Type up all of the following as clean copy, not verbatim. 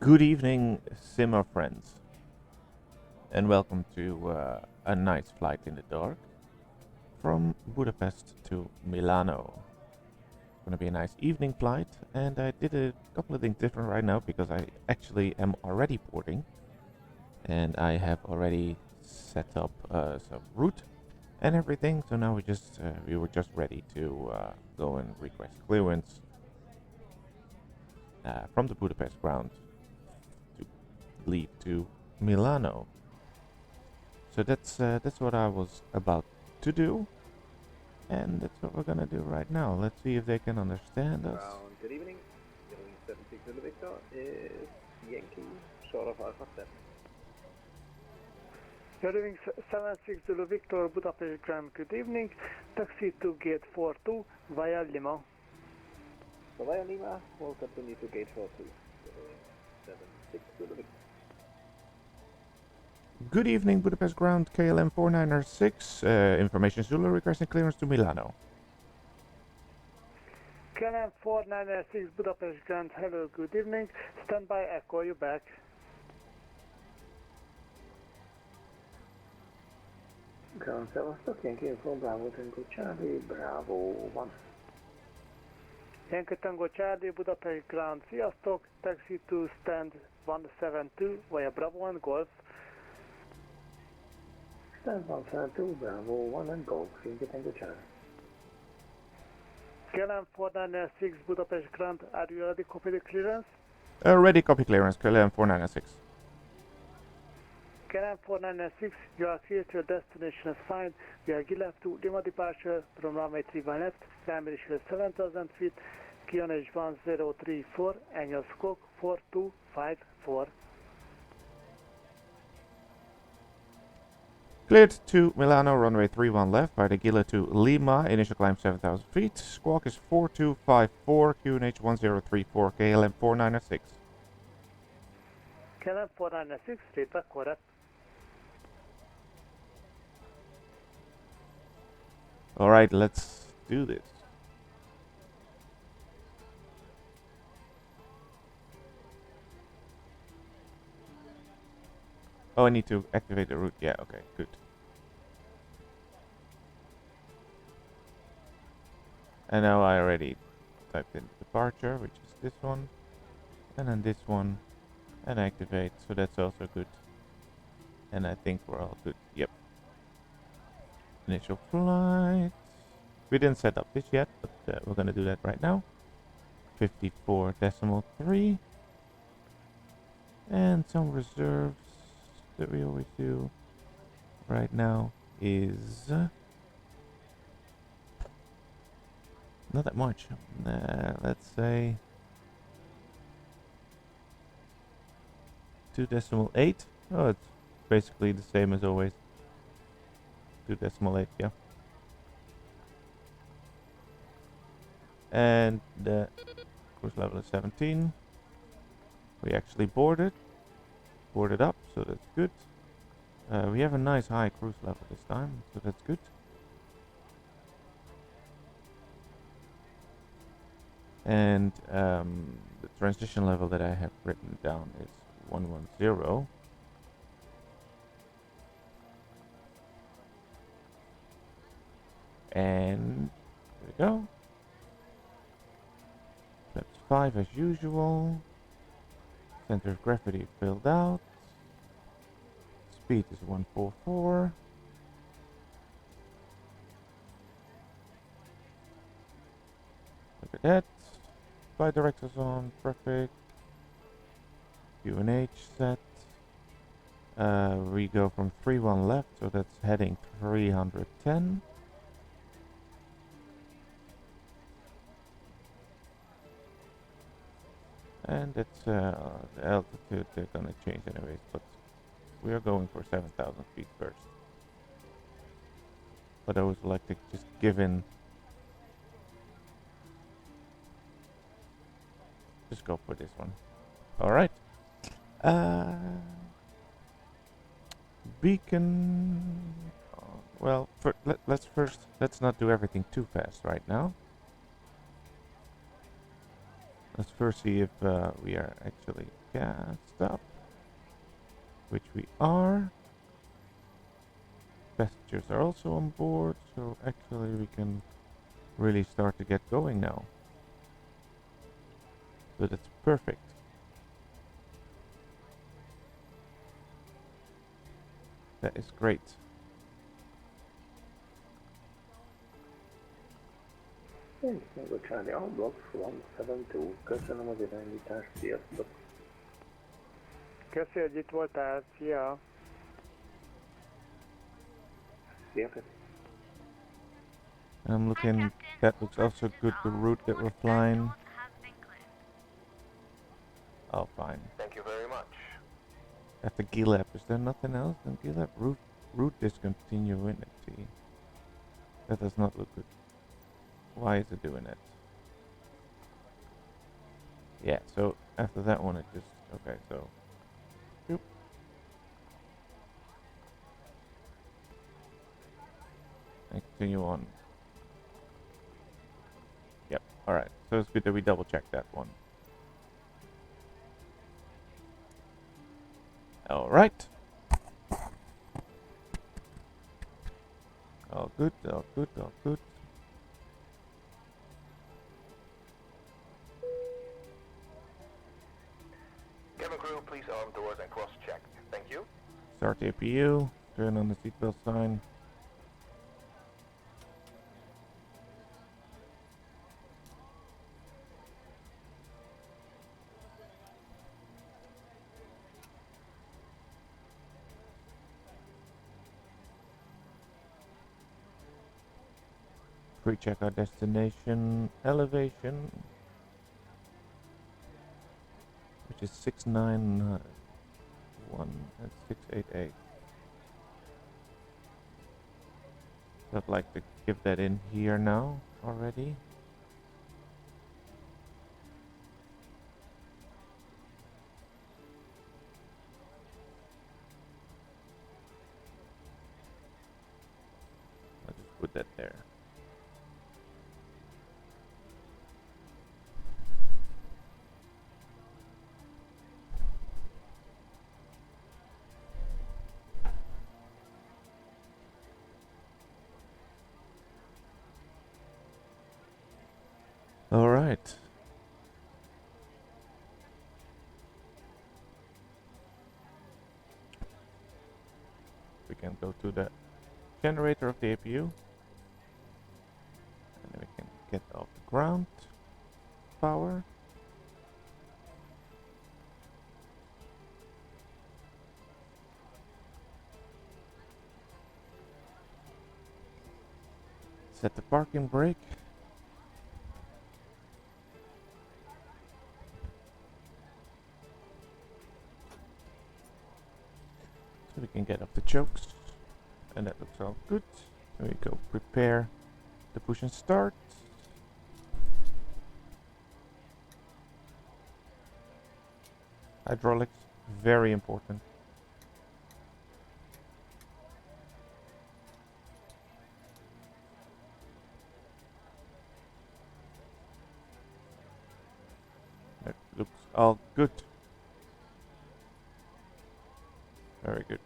Good evening, simmer friends, and welcome to a nice flight in the dark from Budapest to Milano. It's gonna be a nice evening flight, and I did a couple of things different right now because I actually am already boarding, and I have already set up some route and everything. So now we were just ready to go and request clearance from the Budapest ground to leave to Milano. So that's what I was about to do, and that's what we're gonna do right now. Let's see if they can understand us. Good evening. Giving 76 to the Victor is Yankee, short of Alpha 7. You're doing 76 Zulu Victor, Budapest Grand, good evening. Taxi to gate 42 via Lima. So via Lima, we'll continue to gate 42. 76 to the Victor. Good evening, Budapest ground, KLM 496. Information Zulu requesting clearance to Milano. KLM 496 Budapest Grand, hello, good evening. Stand by, I call you back. Ground 7 stock, Yankee from Bravo Tango Charlie, Bravo 1. Yankee Tango Charlie, Budapest Grand, sziasztok. Taxi to stand 172 via Bravo 1 Golf. Stand 172, Bravo 1 and Golf, Yankee Tango Charlie. KLM 496 Budapest Grand, are you ready? Copy the clearance? Ready, copy clearance, KLM 496. KLM 496, you are clear to your destination assigned. We are left to Lima departure from runway 31 left, climb ratio 7,000 feet, QNH 1034, annual squawk 4254. Cleared to Milano, runway 31 left by the Gila to Lima, initial climb 7,000 feet. Squawk is 4254, QNH 1034, KLM 496. KLM 496, feedback correct. Alright, let's do this. Oh, I need to activate the route. Yeah, okay, good. And now I already typed in departure, which is this one, and then this one, and activate, so that's also good. And I think we're all good. Yep. Initial flight. We didn't set up this yet, but we're gonna do that right now. 54.3. And some reserves that we always do right now is not that much. Let's say 2.8. Oh, it's basically the same as always. 2.8, yeah. And the cruise level is 17. We actually boarded up, so that's good. We have a nice high cruise level this time, so that's good. And the transition level that I have written down is 110. And there we go. Flaps 5 as usual. Center of gravity filled out. Speed is 144. Look at that. Flight directors on, perfect. UNH set. We go from 31 left, so that's heading 310. And that's the altitude they're gonna change anyways, but we are going for 7,000 feet first. But I would like to just give in. Just go for this one. Alright. Beacon. Well, let's not do everything too fast right now. Let's first see if we are actually stop, which we are. Passengers are also on board, so actually we can really start to get going now. So that's perfect. That is great. Meg Charlie, Outbox 172, köszönöm az irányítást, sziasztok! Köszi, hogy itt voltál, szia! Sziasztok! I'm looking, that looks also good, the route that we're flying. Oh, fine. Thank you very much. After GLAP, is there nothing else than GLAP? Route discontinuity. That does not look good. Why is it doing that? Yeah, so after that one it just, okay, so. Boop. And continue on. Yep, alright, so it's good that we double check that one. Alright. All good, all good, all good. Cabin crew, please arm doors and cross-check. Thank you. Start the APU, turn on the seatbelt sign. Pre-check our destination elevation, which is 691 and 688. So I'd like to give that in here now already. I'll just put that there. All right. We can go to the generator of the APU. And then we can get off the ground power. Set the parking brake. So we can get off the chokes, and that looks all good. There we go, prepare the push and start. Hydraulics, very important. That looks all good. Very good.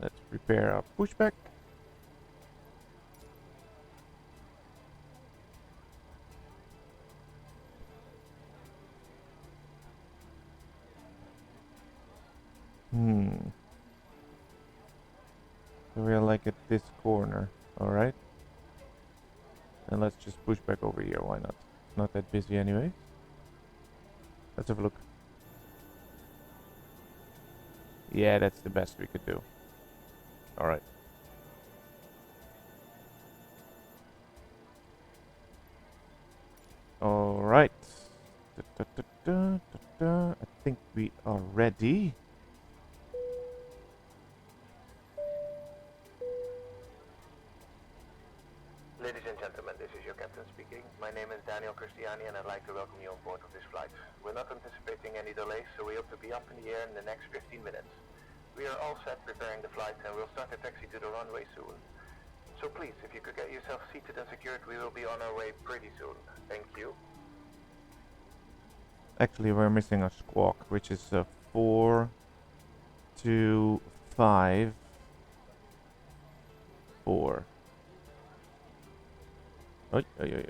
Let's prepare our pushback. So we are like at this corner, alright? And let's just push back over here, why not? It's not that busy anyway. Let's have a look. Yeah, that's the best we could do. Alright. Alright. I think we are ready. Ladies and gentlemen, this is your captain speaking. My name is Daniel Cristiani and I'd like to welcome you on board of this flight. We're not anticipating any delays, so we hope to be up in the air in the next 15 minutes. We are all set preparing the flight and we'll start the taxi to the runway soon. So please, if you could get yourself seated and secured, we will be on our way pretty soon. Thank you. Actually, we're missing a squawk, which is 4, 2, 5, 4. Oi, oi, oi, oi.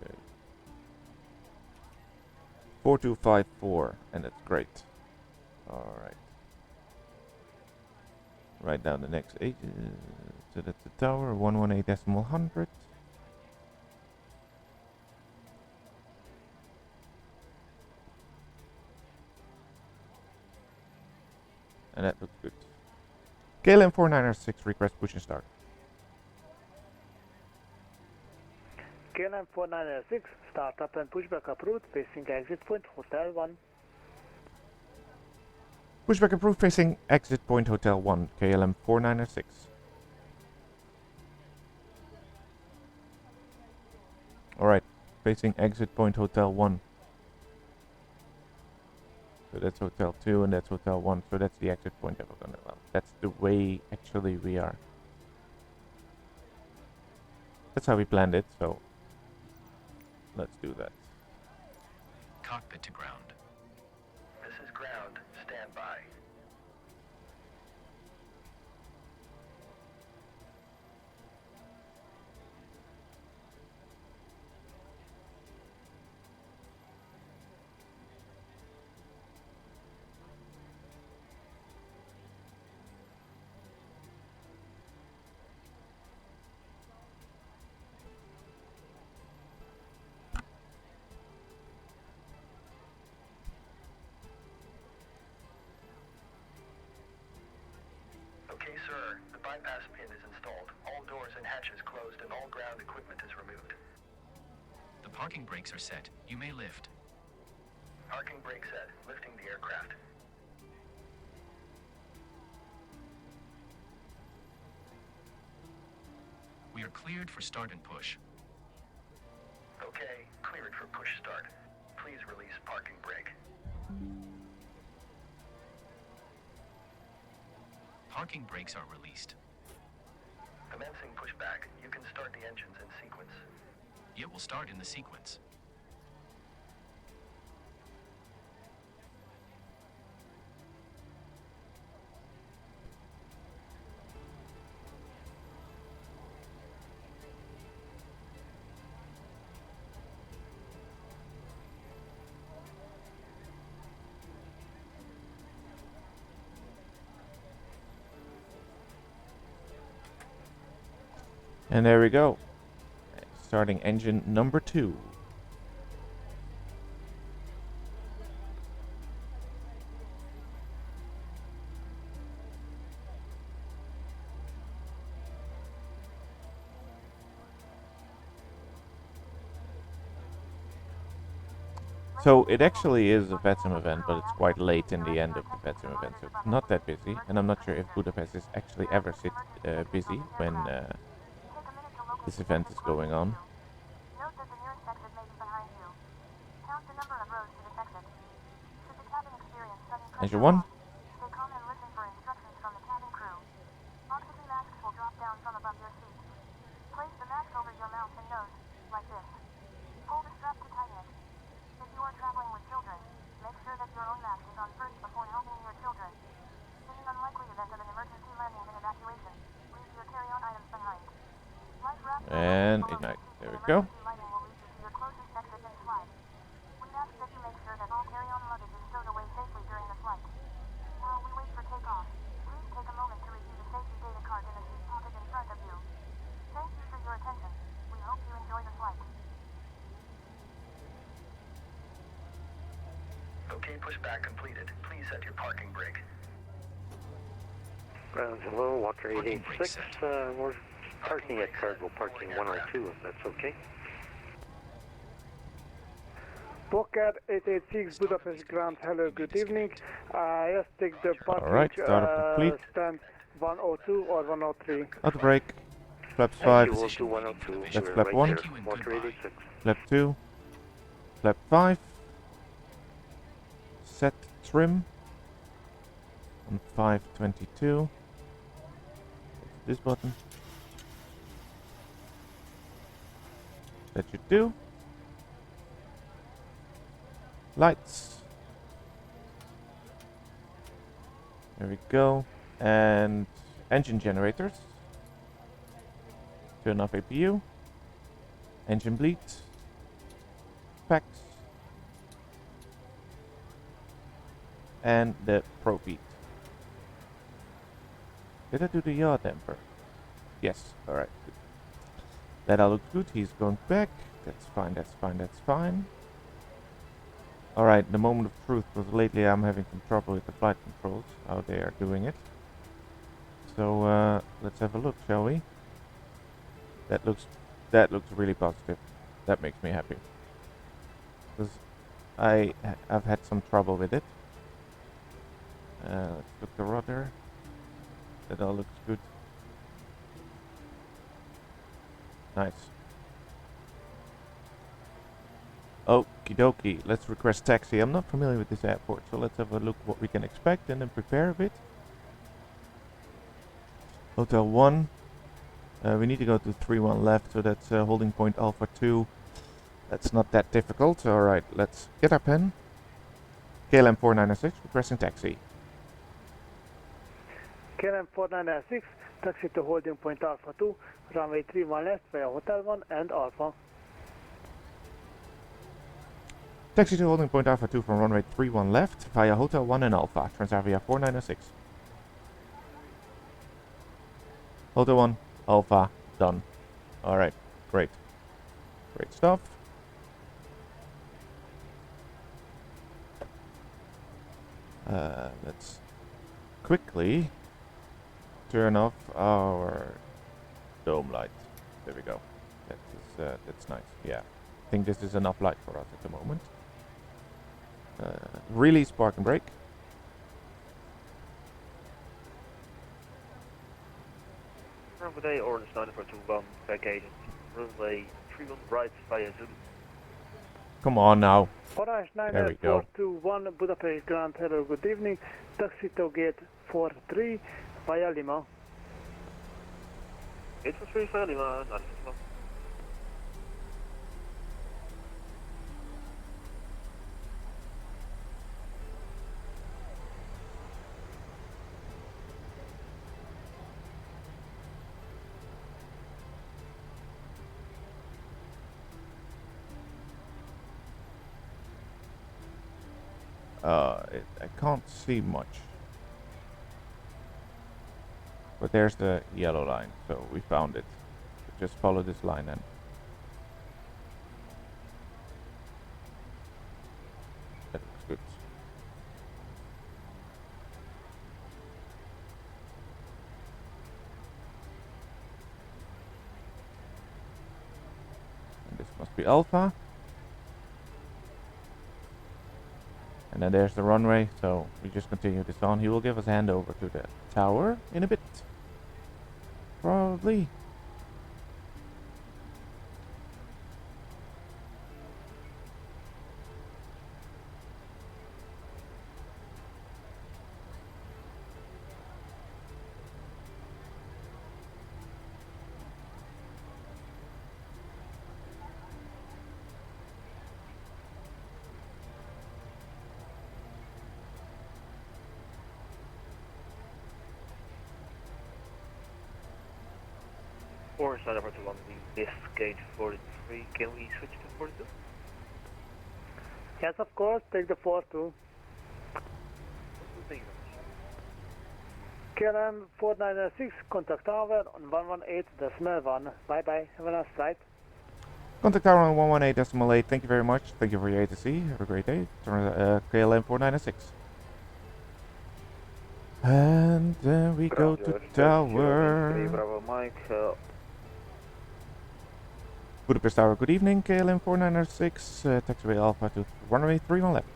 4254, and that's great. Alright. Write down the next 8. So that's the tower, 118.100. And that looks good. KLM 4906, request push and start. KLM 4906, start up and pushback approved, facing exit point, Hotel 1. Pushback approved, facing exit point Hotel 1, KLM 4906. Alright, facing exit point Hotel 1. So that's Hotel 2 and that's Hotel 1, so that's the exit point that we're gonna, well, that's the way actually we are. That's how we planned it, so let's do that. Cockpit to ground. This is ground. Stand by. Okay, sir. The bypass pin is installed. All doors and hatches closed and all ground equipment is removed. The parking brakes are set. You may lift. Parking brake set. Lifting the aircraft. We are cleared for start and push. Okay, cleared for push start. Please release parking brake. Parking brakes are released. Commencing pushback. You can start the engines in sequence. It will start in the sequence. And there we go. Starting engine number 2. So it actually is a Vatsim event, but it's quite late in the end of the Vatsim event, so it's not that busy. And I'm not sure if Budapest is actually ever busy when this event is going on. Note that the nearest exit may be behind you. Count the number of rows to this exit. Should the cabin experience sudden pressure Engine 1. stay calm and listen for instructions from the cabin crew. Oxygen masks will drop down from above your seat. Place the mask over your mouth and nose, like this. Pull the strap to tighten it. If you are traveling with children, make sure that your own mask is on first before helping your children. In an unlikely event of an emergency landing and evacuation, leave your carry-on items behind. And ignite. There we go. Lighting will lead you to your closest exit in flight. We ask that you make sure that all carry-on luggage is stowed away safely during the flight. While we wait for takeoff, please take a moment to review the safety data card in the seat pocket in front of you. Thank you for your attention. We hope you enjoy the flight. Okay, pushback completed. Please set your parking brake. Ground, hello, Walker Parking 886. brake We're parking at cargo parking 102, if that's okay. Walker 886 Budapest ground, hello, good evening. Yes, take the parking Alright, startup complete. stand 102 or 103. Auto brake. Flaps You 5. will do 102. That's We're flap right 1. there. Thank you and Walker goodbye. 886. Flap 2. Flap 5. Set trim. On 522. This button. That should do. Lights. There we go. And engine generators. Turn off APU. Engine bleed. Packs. And the probe heat. Did I do the yaw damper? Yes, alright. That all looks good. He's going back. That's fine, that's fine, that's fine. Alright, the moment of truth, because lately I'm having some trouble with the flight controls, how they are doing it. So let's have a look, shall we? That looks really positive. That makes me happy. Because I've had some trouble with it. Let's look the rudder. That all looks good. Nice. Okie dokie, let's request taxi. I'm not familiar with this airport, so let's have a look what we can expect and then prepare a bit. Hotel 1. We need to go to 31 left, so that's holding point Alpha 2. That's not that difficult. Alright, let's get our pen. KLM 4996, requesting taxi. KLM 4996, taxi to holding point Alpha 2, runway 31 left via Hotel 1 and Alpha. Taxi to holding point Alpha 2 from runway 31 left via Hotel 1 and Alpha, Transavia 4906. Hotel 1, Alpha, done. Alright, great. Great stuff. Let's quickly turn off our dome light. There we go. That's nice. Yeah, I think this is enough light for us at the moment. Release park and brake. Runway Orange 9421, back agent. Runway 31 right via Zulu. Come on now. Orange There we go. 9421, Budapest Grand, hello, good evening. Taxi to gate 43 via Lima. Gate 43 via Lima, 9421. I can't see much. But there's the yellow line, so we found it. Just follow this line and that looks good. And this must be Alpha. And then there's the runway, so we just continue this on. He will give us handover to the tower in a bit. Probably. Orange 9421, we missed gate 43. Can we switch to 42? Yes, of course, take the 42. Thank you KLM 4996, contact tower on 118.1. Bye bye, have a nice flight. Contact tower on 118.8. Thank you very much. Thank you for your ATC. Have a great day. KLM 4996. And then we go to tower. Bravo Mike. Budapest Tower, good evening. KLM 4996, taxiway Alpha to runway 31 left.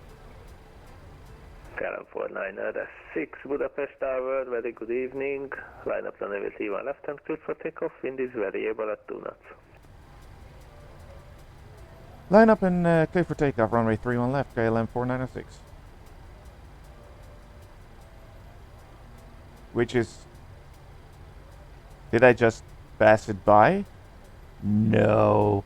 KLM 4996, Budapest Tower, very good evening. Line up runway 31 left and clear for takeoff. Wind is variable at 2 knots. Line up and clear for takeoff, runway 31 left, KLM 4996. Which is... Did I just pass it by? No.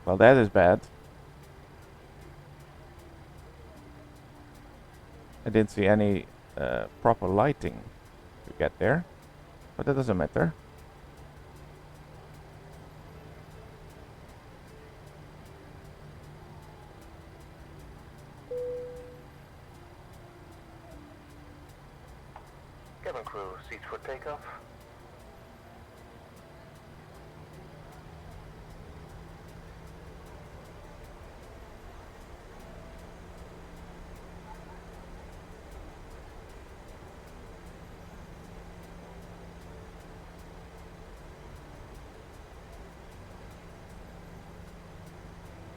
Well, that is bad. I didn't see any proper lighting to get there, but that doesn't matter. Cabin crew, seats for takeoff.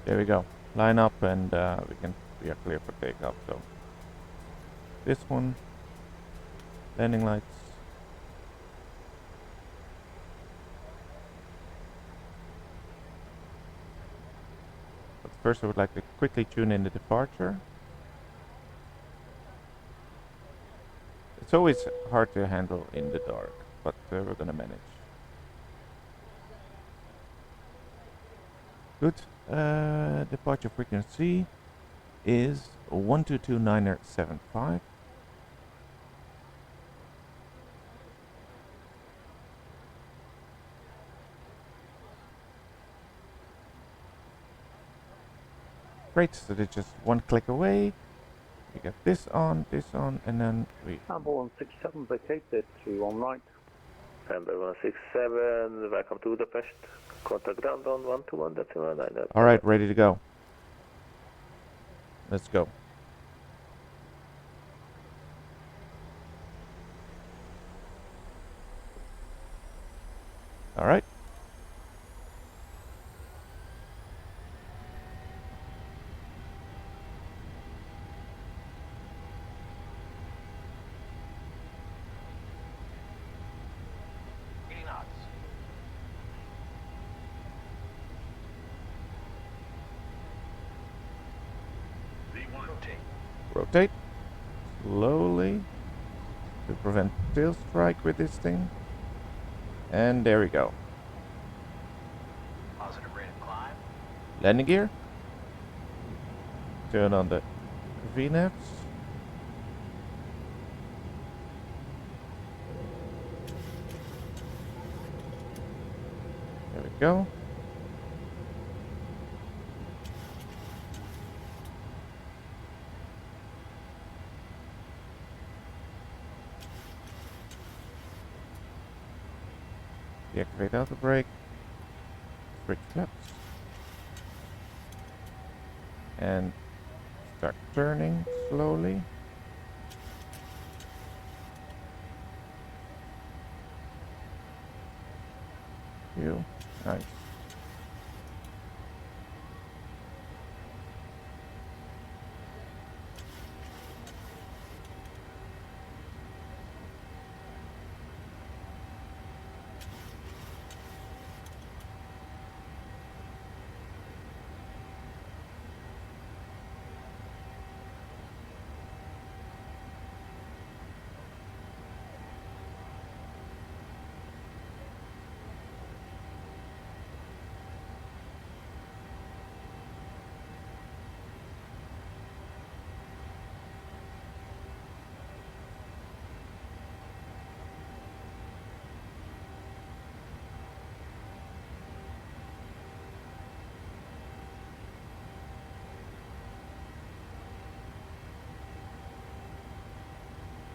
There we go. Line up and we are clear for takeoff. So this one, landing lights. But first I would like to quickly tune in the departure. It's always hard to handle in the dark, but we're gonna manage. Good. Departure frequency is 1229er75. Great, so it's just one click away. We get this on, and then we... Number 167, vacate the 31 right. Number 167, welcome to Budapest. Contact ground on 121.9. Alright, ready to go. Let's go. Alright. Rotate slowly to prevent tail strike with this thing. And there we go. Positive rate of climb. Landing gear. Turn on the VNAVs. There we go. Deactivate auto brake, switch flaps, and start turning slowly. Nice.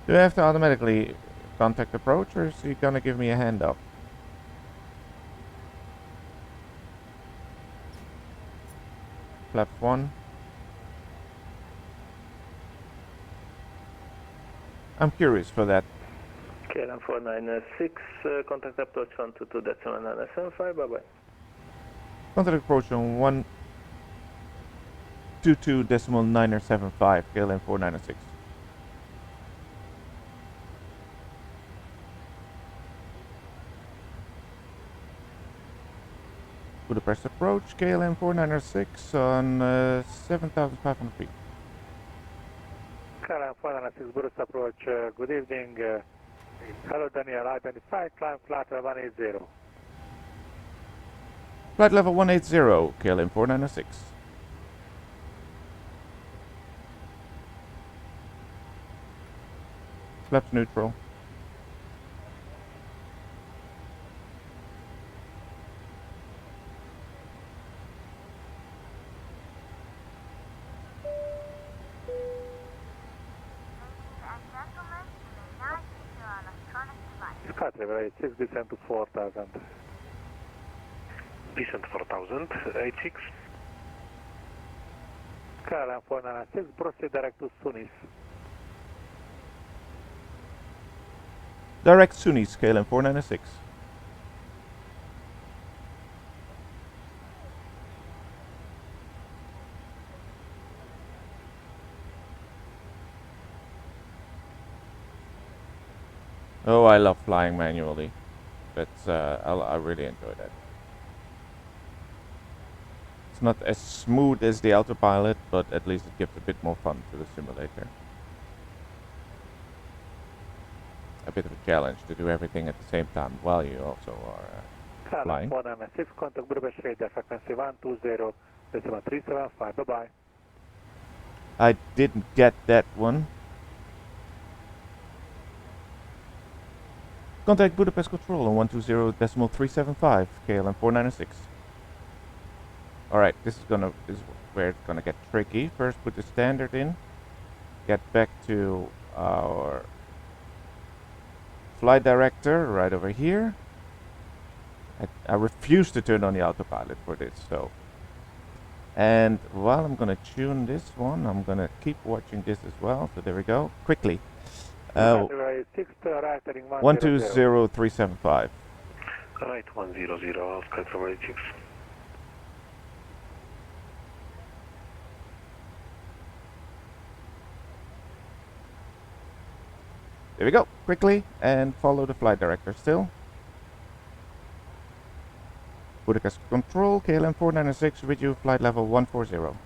Do I have to automatically contact approach, or is he gonna give me a hand up? Flap 1. I'm curious for that. KLM 496, contact approach 122.975, bye bye. Contact approach on 122.975, KLM 496. Budapest approach, KLM 496 on 7,500 feet. KLM 496, Budapest approach, good evening. Hello Daniel, identify, climb flat 180. Flight level 180, KLM 4906. Flaps neutral. Sky Travel 86, descend to 4000. Descent 4000, 86. KLM 496, proceed direct to Sunis. Direct Sunnis, KLM 496. Oh, I love flying manually. That's I really enjoy that. It's not as smooth as the autopilot, but at least it gives a bit more fun to the simulator. A bit of a challenge to do everything at the same time while you also are flying. 496, contact Budapest radar frequency 120.375. Bye bye. I didn't get that one. Contact Budapest Control on 120.375, KLM 496. Alright, this is where it's gonna get tricky. First put the standard in, get back to our flight director right over here. I refuse to turn on the autopilot for this, so. And while I'm gonna tune this one, I'm gonna keep watching this as well. So there we go. Quickly. 120.375. Right 100, Sky Travel 86. There we go. Quickly and follow the flight director still. Budapest Control, KLM 496 with you, flight level 140.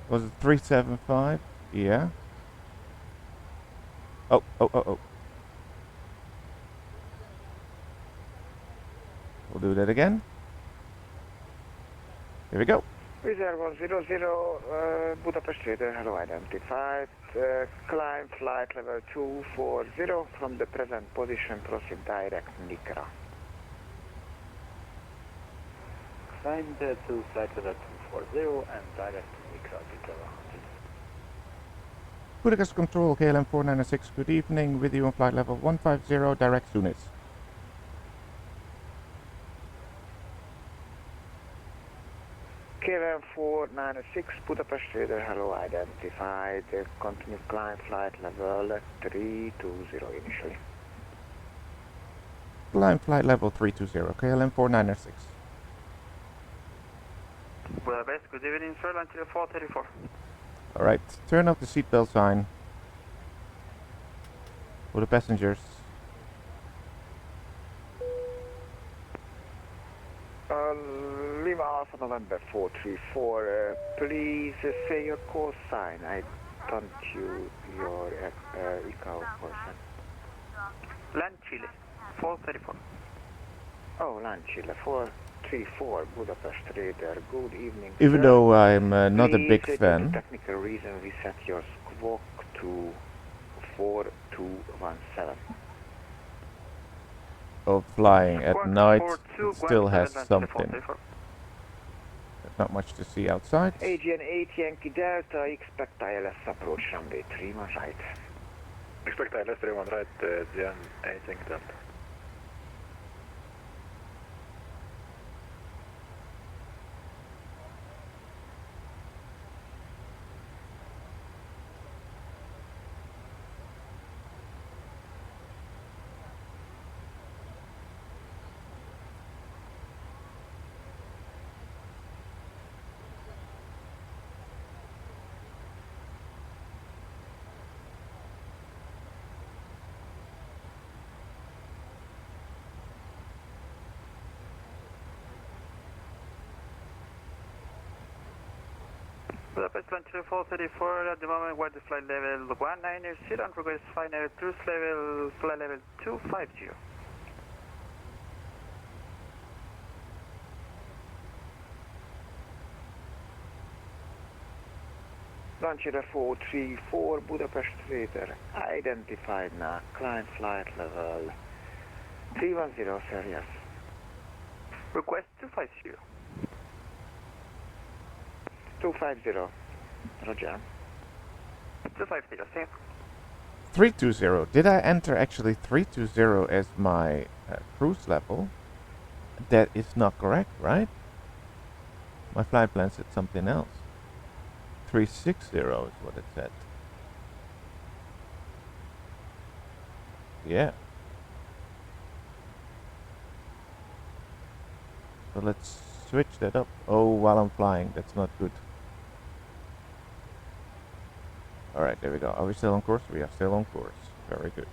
Was it 375? Yeah. Oh. We'll do that again. Here we go. Reserve 100, Budapest radar, hello identified. Climb flight level 240 from the present position, proceed direct Nikra. Climb to flight level 240 and direct to Nikra, Peter 100. Budapest Control, KLM 496, good evening, with you on flight level 150, direct Tunis. KLM 496, Budapest radar, hello identified. Continue climb flight level 320 initially. Climb flight level 320, KLM 496. Budapest, good evening, sir, until 434. Alright, turn off the seatbelt sign for the passengers. Lima Alpha November 434, please say your call sign. I don't you your ICAO person. Land Chile, 434. Oh, Land Chile, 434, Budapest radar, good evening. Even sir. though I'm not a big Due to fan technical reason, we set your squawk to 4217. of flying at night, it still has 42, something. 434. There's not much to see outside. AGN 8 Yankee Delta, expect ILS approach runway 31 right. Expect ILS 31 right, GN 8 Yankee Delta. Budapest launch level 434, at the moment where the flight level 190 and progress final cruise level, flight level 250. Launcher 434, Budapest Radar, identified now, climb flight level 310, sir, yes. Request 250. 250, roger. 250, same. 320. Did I enter actually 320 as my cruise level? That is not correct, right? My flight plan said something else. 360 is what it said. Yeah. So let's switch that up. Oh, while I'm flying, that's not good. Alright, there we go. Are we still on course? We are still on course. Very good.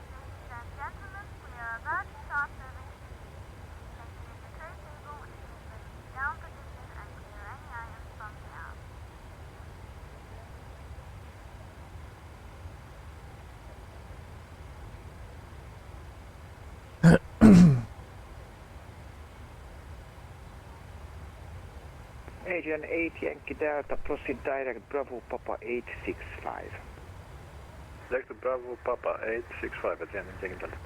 Ladies and gentlemen, we are about to start serving tea. Please leave the tray table with the table seat down position and clear any items from the aisle. Agent 8 Yankee Delta, proceed direct Bravo Papa 865. Direct to Bravo Papa 865 at the end of Yankee Delta.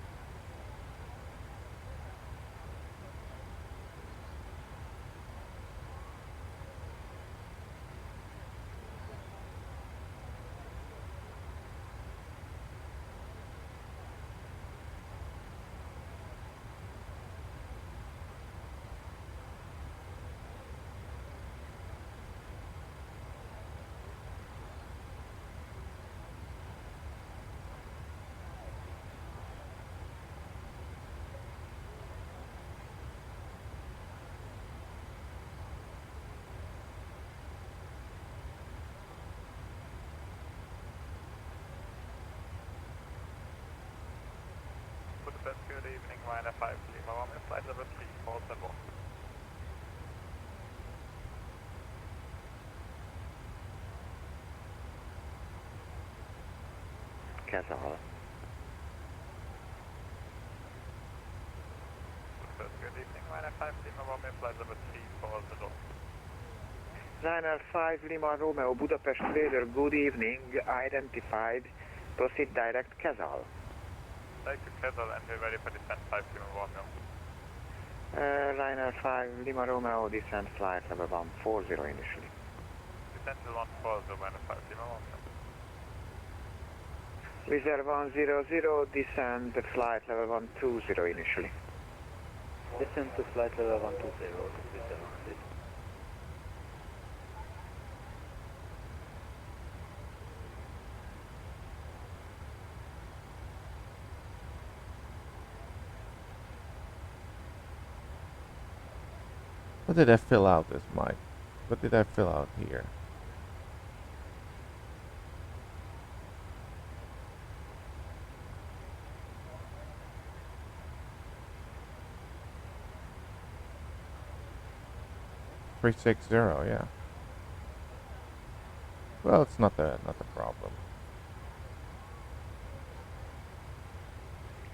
Budapest, good evening, Liner 5 Lima 1, flight level 347. Kazahal. Budapest, good evening, Liner 5 Lima 1, flight level 340. Liner 5 Lima Romeo, Budapest Radar, good evening, identified, proceed direct Kazahal. Take to Kessel and we're ready for descent 5 Lima 1. Liner 5 Lima Romeo, descent flight level 140 initially. Descent to 140, Liner 5 Lima 1. Wizard 100, descend flight level 120 initially. Descent to flight level 120, Wizard 100. What did I fill out as my... What did I fill out here? .360, yeah. Well, it's not a problem.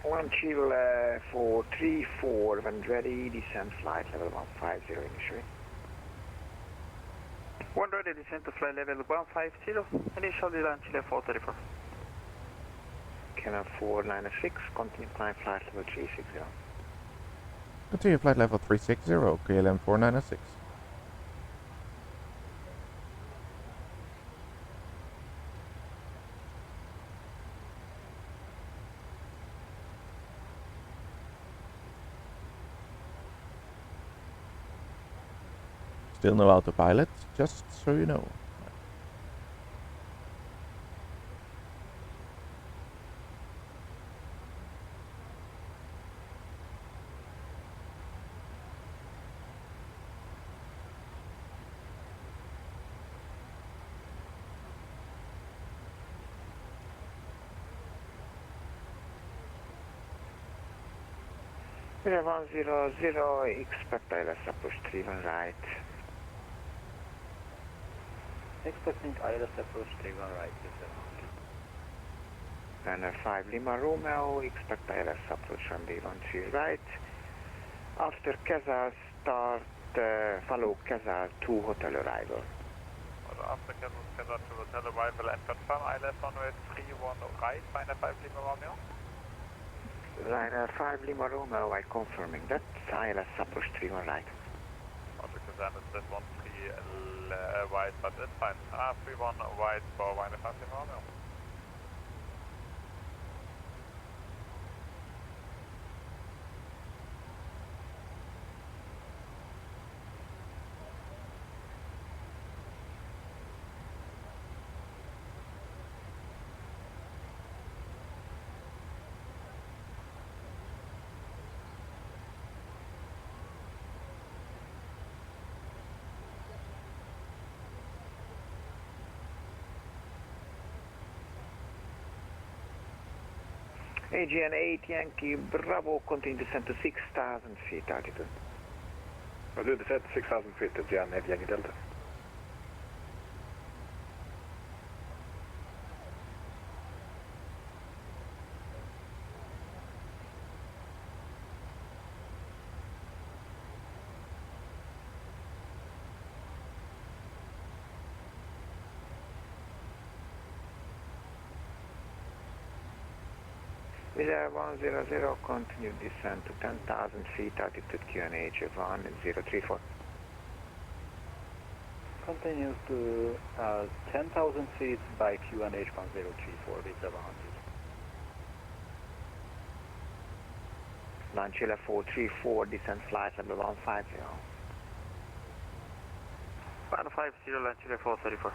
One chill 434, when ready, descend flight level 150 initially. One ready, descent to flight level 150, initially launch level 434. Canal 496, continue climb flight level 360. Continue flight level 360, KLM 496. Still no autopilot, just so you know. 100, expect ILS approach 31 right. Expecting ILS approach 31 right, Runner 5 Lima Romeo, expect ILS approach runway 13 right. After Kazar, start, follow Kazar to hotel arrival. After Kazar to hotel arrival and confirm ILS runway 31 right, Runner 5 Lima Romeo. Runner 5 Lima Romeo, I confirming that. ILS approach 31 right. After Kazar is that 13 right, but it's fine. 31 right for Runner 5 Lima Romeo. AGN 8 Yankee Bravo, continue descent to 6,000 feet altitude. Do descent 6,000 feet to AGN 8 Yankee Delta. Visa 100, continue descent to 10,000 feet altitude QNH 1034. Continues to 10,000 feet by QNH 1034, Visa 100. Launchilla 434, descent flight level 150. 150, Launchilla 434.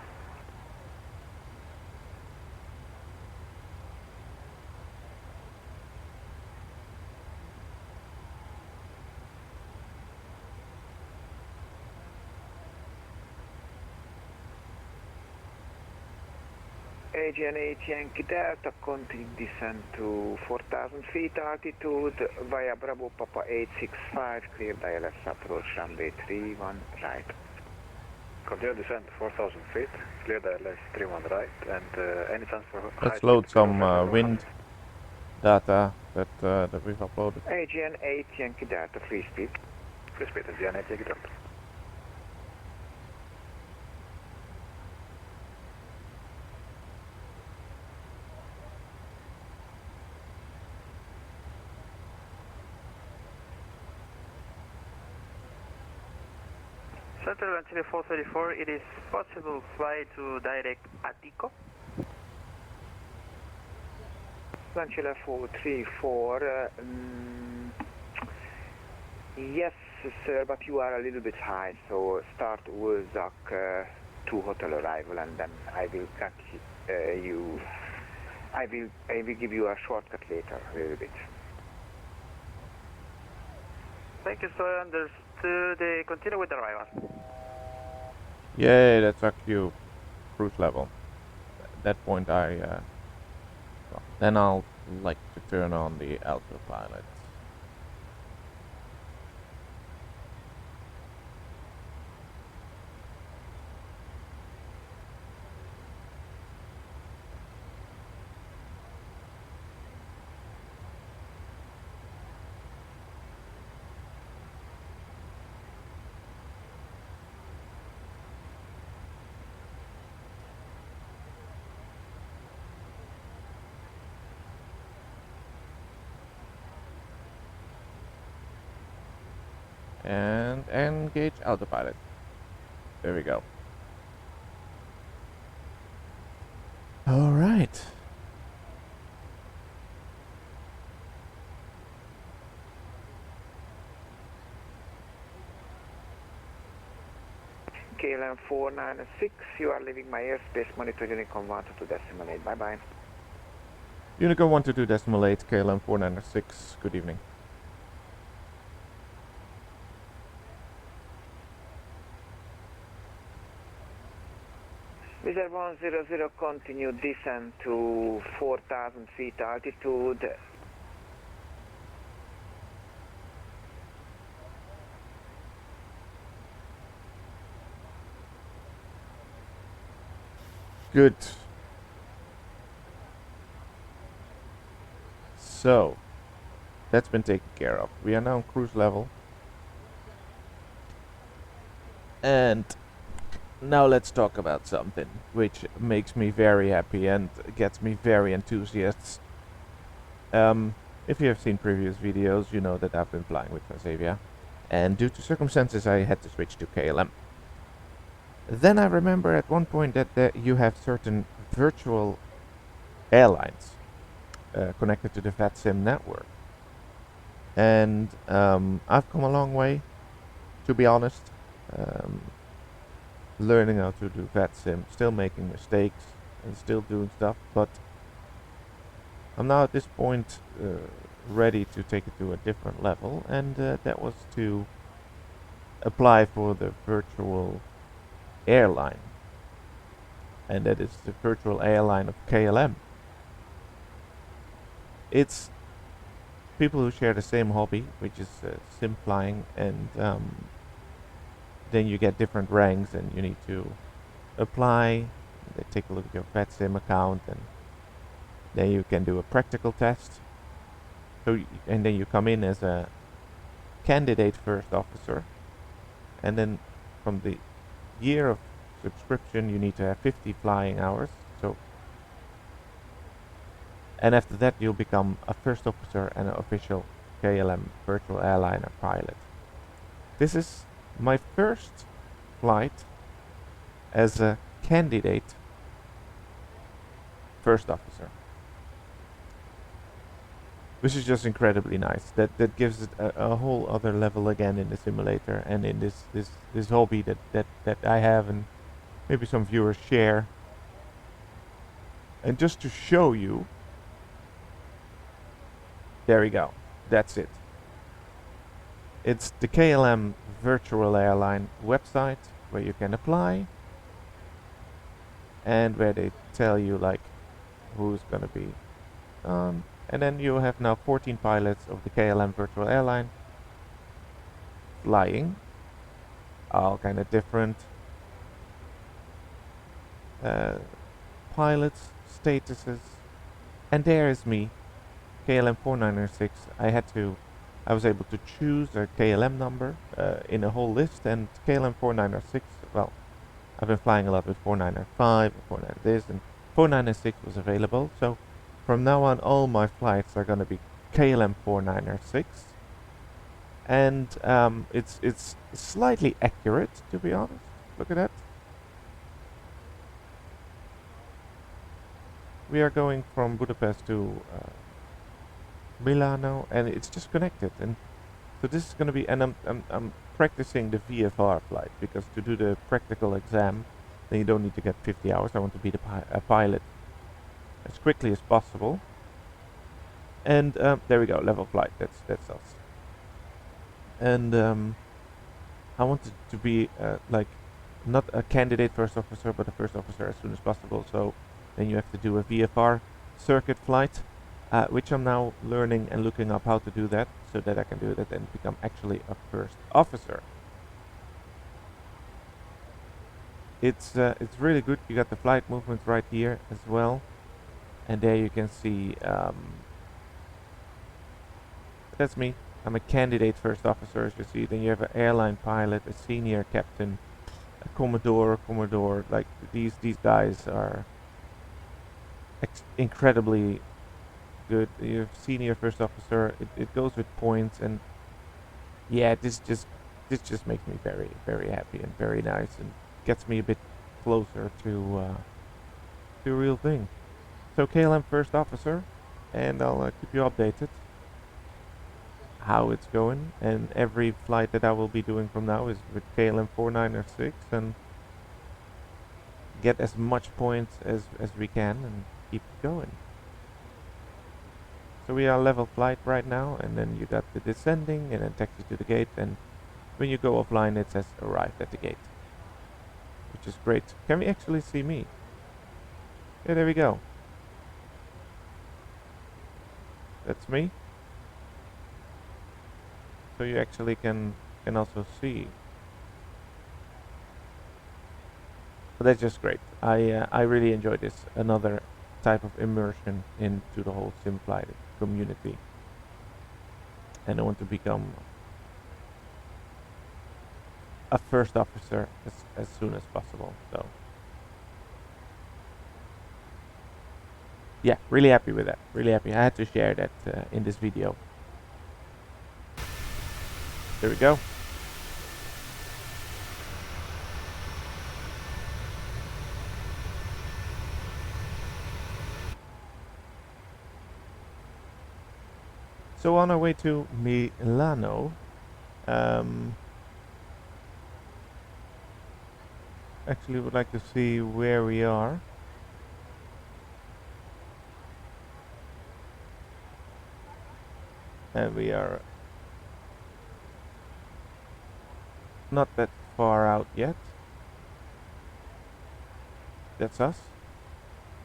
AGN 8 Yankee Delta, continue descent to 4,000 feet altitude via Bravo Papa 865, cleared ILS approach runway 31 right. Continue descent 4,000 feet, clear the ILS 31 right, and any chance for Let's load some wind data that we've uploaded. AGN 8 Yankee Delta, free speed. Free speed, AGN 8 Yankee Delta. Center Launchilla 434, it is possible fly to direct Atico. Launchilla 434, yes sir, but you are a little bit high, so start Wurzak to hotel arrival and then I will cut you, I will give you a shortcut later a little bit. Thank you, sir. Understood. Continue with the arrival. Yay, that's our Q cruise level. At that point well, then I'll like to turn on the autopilot. And engage autopilot. There we go. All right. KLM 496, you are leaving my airspace, monitor Unicom 122.8, bye bye. Unicom 122.8, KLM 496, good evening. Wizard 100, continue descent to 4,000 feet altitude. Good. So, that's been taken care of. We are now on cruise level. And now let's talk about something which makes me very happy and gets me very enthusiastic. If you have seen previous videos, you know that I've been flying with Transavia. And due to circumstances, I had to switch to KLM. Then I remember at one point that you have certain virtual airlines connected to the Vatsim network. And I've come a long way, to be honest. Learning how to do Vatsim, still making mistakes and still doing stuff, but I'm now at this point ready to take it to a different level, and that was to apply for the virtual airline, and that is the virtual airline of KLM. It's people who share the same hobby, which is sim flying, and then you get different ranks and you need to apply. They take a look at your Vatsim account, and then you can do a practical test. So and then you come in as a candidate first officer, and then from the year of subscription you need to have 50 flying hours. So, and after that you'll become a first officer and an official KLM virtual airliner pilot. This is my first flight as a candidate first officer, which is just incredibly nice. That gives it a whole other level again in the simulator and in this hobby that I have and maybe some viewers share. And just to show you, there we go. That's it. It's the KLM virtual airline website where you can apply and where they tell you like who's gonna be on. And then you have now 14 pilots of the KLM virtual airline flying, all kind of different pilots, statuses, and there is me, KLM 496. I was able to choose a KLM number in a whole list, and KLM 496, well, I've been flying a lot with 495, 490 this, and 496 was available, so from now on all my flights are going to be KLM 496, and it's slightly accurate, to be honest. Look at that. We are going from Budapest to Milano, and it's just connected, and so this is going to be, and I'm practicing the VFR flight, because to do the practical exam then you don't need to get 50 hours. I want to be a pilot as quickly as possible, and there we go, level flight, that's us. And I wanted to be like not a candidate first officer but a first officer as soon as possible, so then you have to do a VFR circuit flight, which I'm now learning and looking up how to do that, so that I can do that and become actually a first officer. It's really good. You got the flight movements right here as well, and there you can see that's me. I'm a candidate first officer, as you see. Then you have an airline pilot, a senior captain, a commodore, like these guys are incredibly good. You have senior first officer. It goes with points, and yeah, this just makes me very, very happy and very nice, and gets me a bit closer to a real thing. So KLM first officer, and I'll keep you updated how it's going, and every flight that I will be doing from now is with KLM 496, and get as much points as we can and keep going. So we are level flight right now, and then you got the descending and then taxi to the gate, and when you go offline it says arrived at the gate, which is great. Can we actually see me? Yeah, there we go. That's me. So you actually can also see. But that's just great. I really enjoy this. Another type of immersion into the whole sim flight community, and I want to become a first officer as soon as possible. So yeah, really happy with that. Really happy. I had to share that in this video. There we go. So on our way to Milano, actually would like to see where we are. And we are not that far out yet. That's us.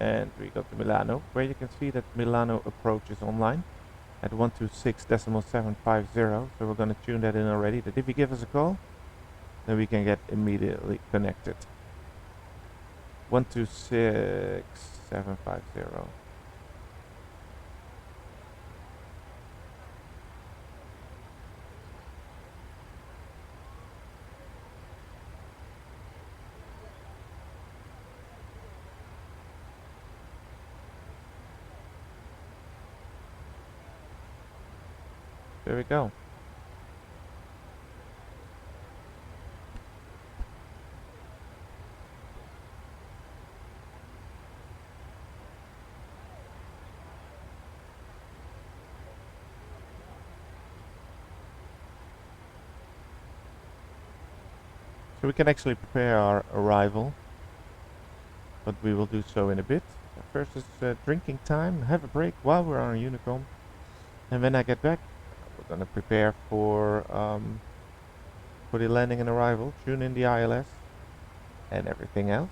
And we got to Milano, where you can see that Milano approaches online at 126.750. So we're going to tune that in already, that if you give us a call, then we can get immediately connected. 126.750. There we go. So we can actually prepare our arrival, but we will do so in a bit. First is drinking time, have a break while we're on a Unicom, and when I get back, we're gonna prepare for the landing and arrival, tune in the ILS, and everything else.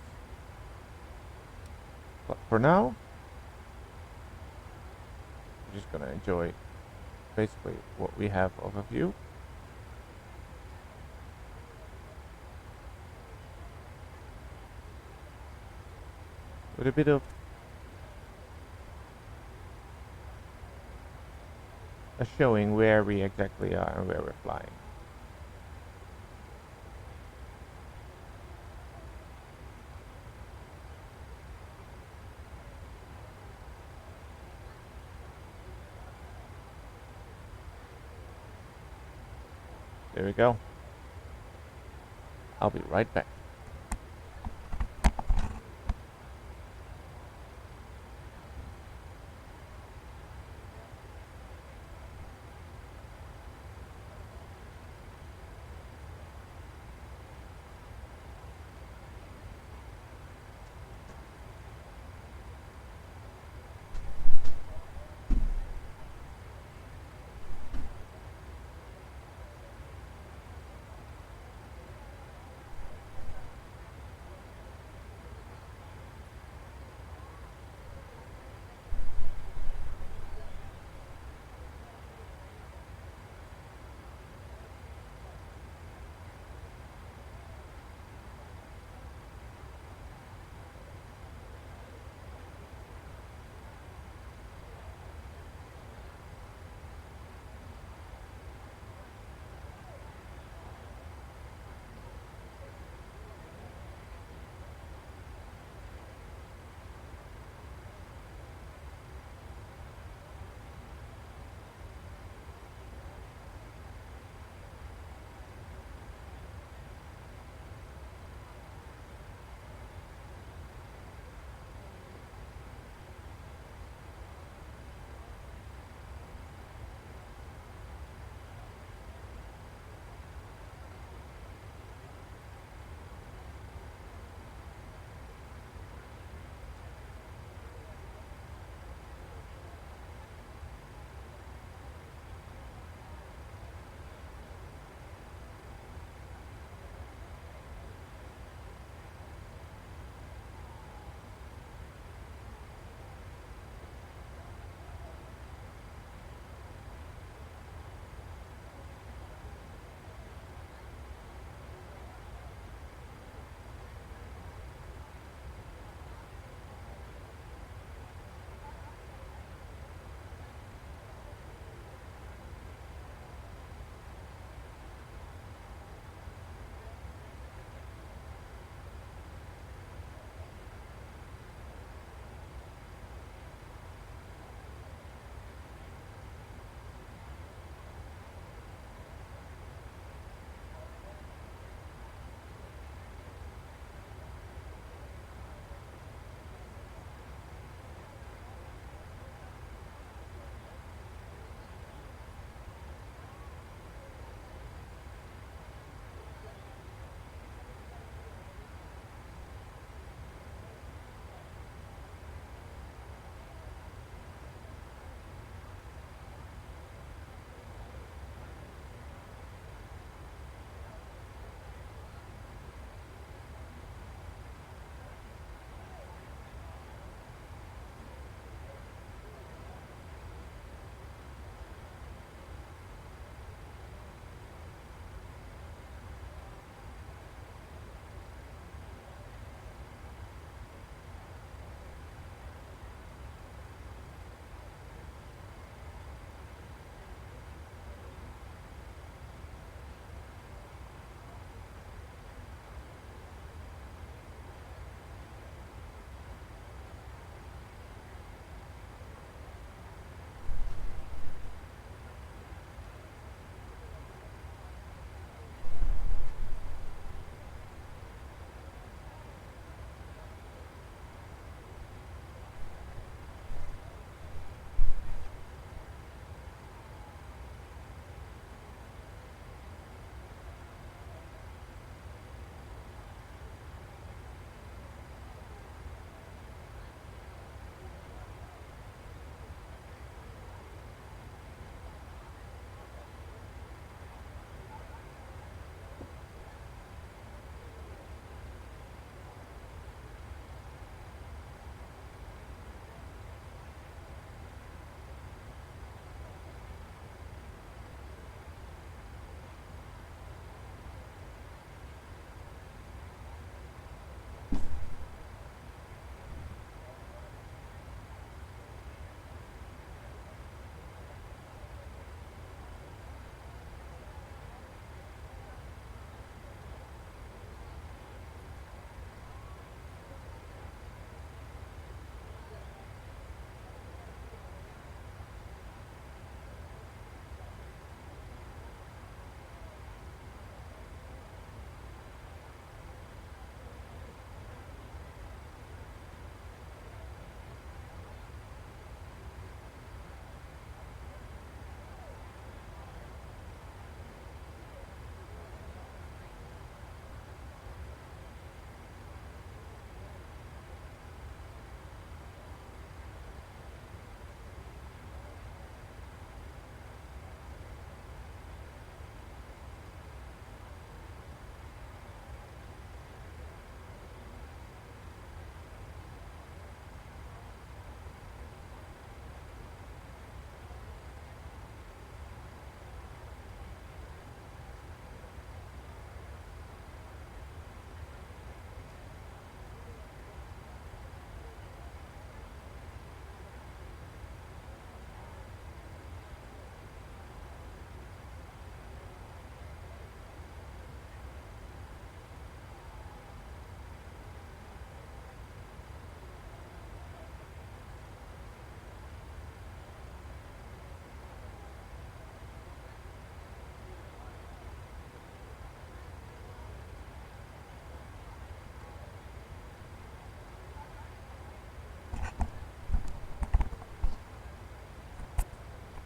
But for now, we're just gonna enjoy basically what we have of a view. With a bit of a showing where we exactly are and where we're flying. There we go. I'll be right back.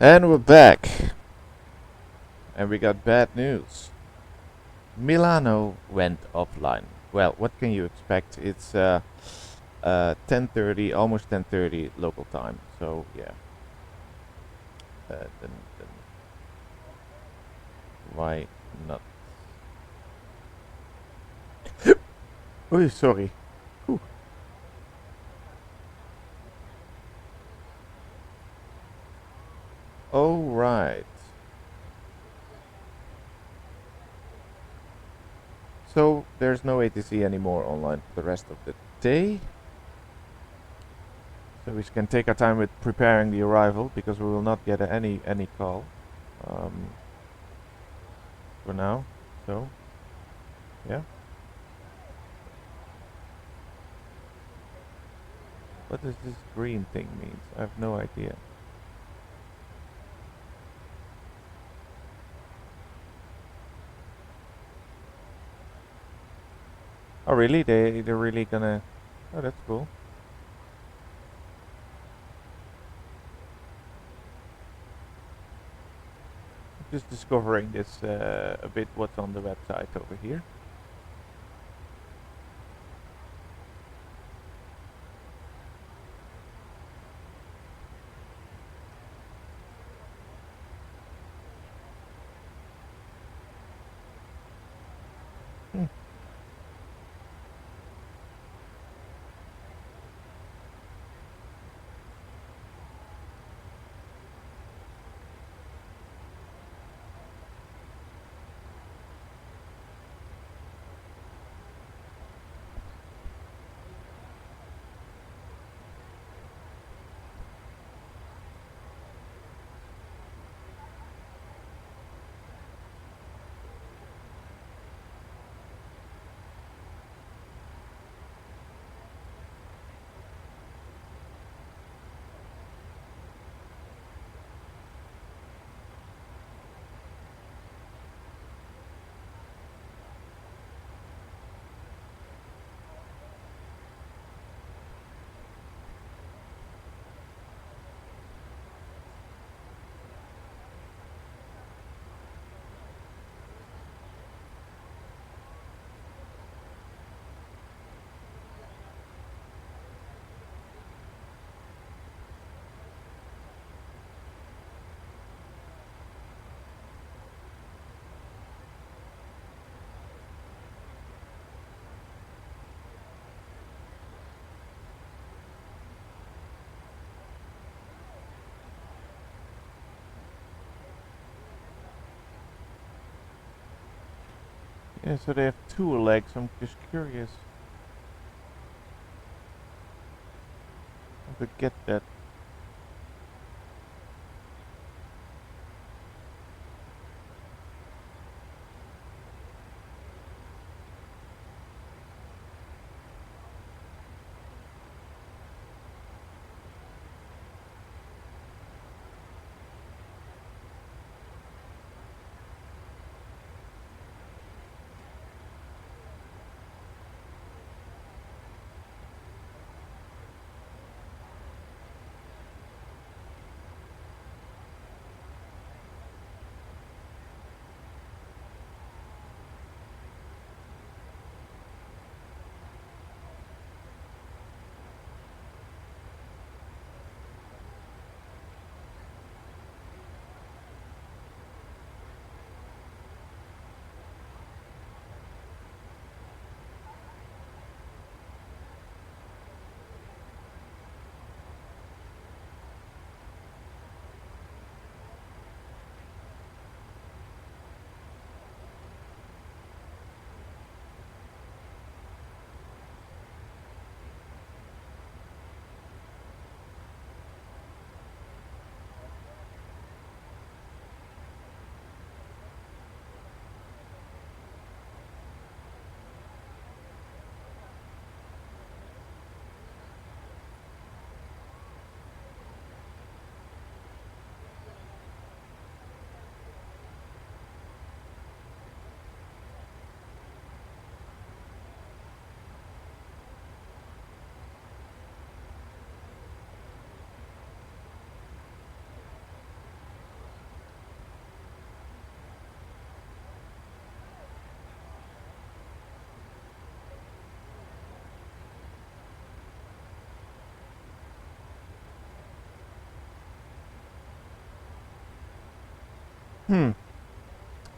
And we're back. And we got bad news. Milano went offline. Well, what can you expect? It's 10:30, almost 10:30 local time. So yeah. Then why not? Oh, sorry. Whew. Oh right. So there's no ATC anymore online for the rest of the day. So we can take our time with preparing the arrival because we will not get any call for now. So yeah. What does this green thing mean? I have no idea. Oh really? They're really gonna. Oh, that's cool. Just discovering this a bit. What's on the website over here? Hmm. Yeah, so they have two legs. I'm just curious how to get that.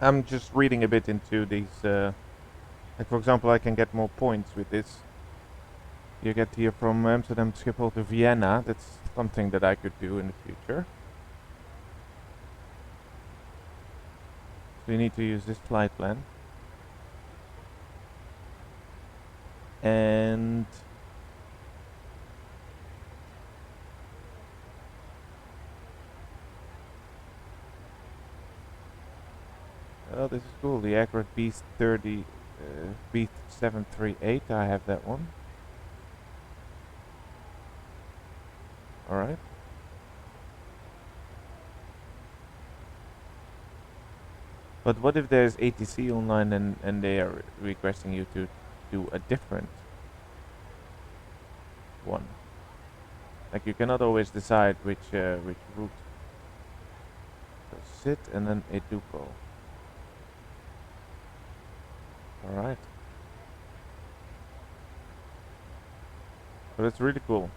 I'm just reading a bit into these. Like for example, I can get more points with this. You get here from Amsterdam Schiphol to Vienna. That's something that I could do in the future. So you need to use this flight plan. And oh, this is cool. The Accurate B30, B738. I have that one. All right. But what if there's ATC online and they are requesting you to do a different one? Like you cannot always decide which route. So sit and then Educo. All right. But it's really cool.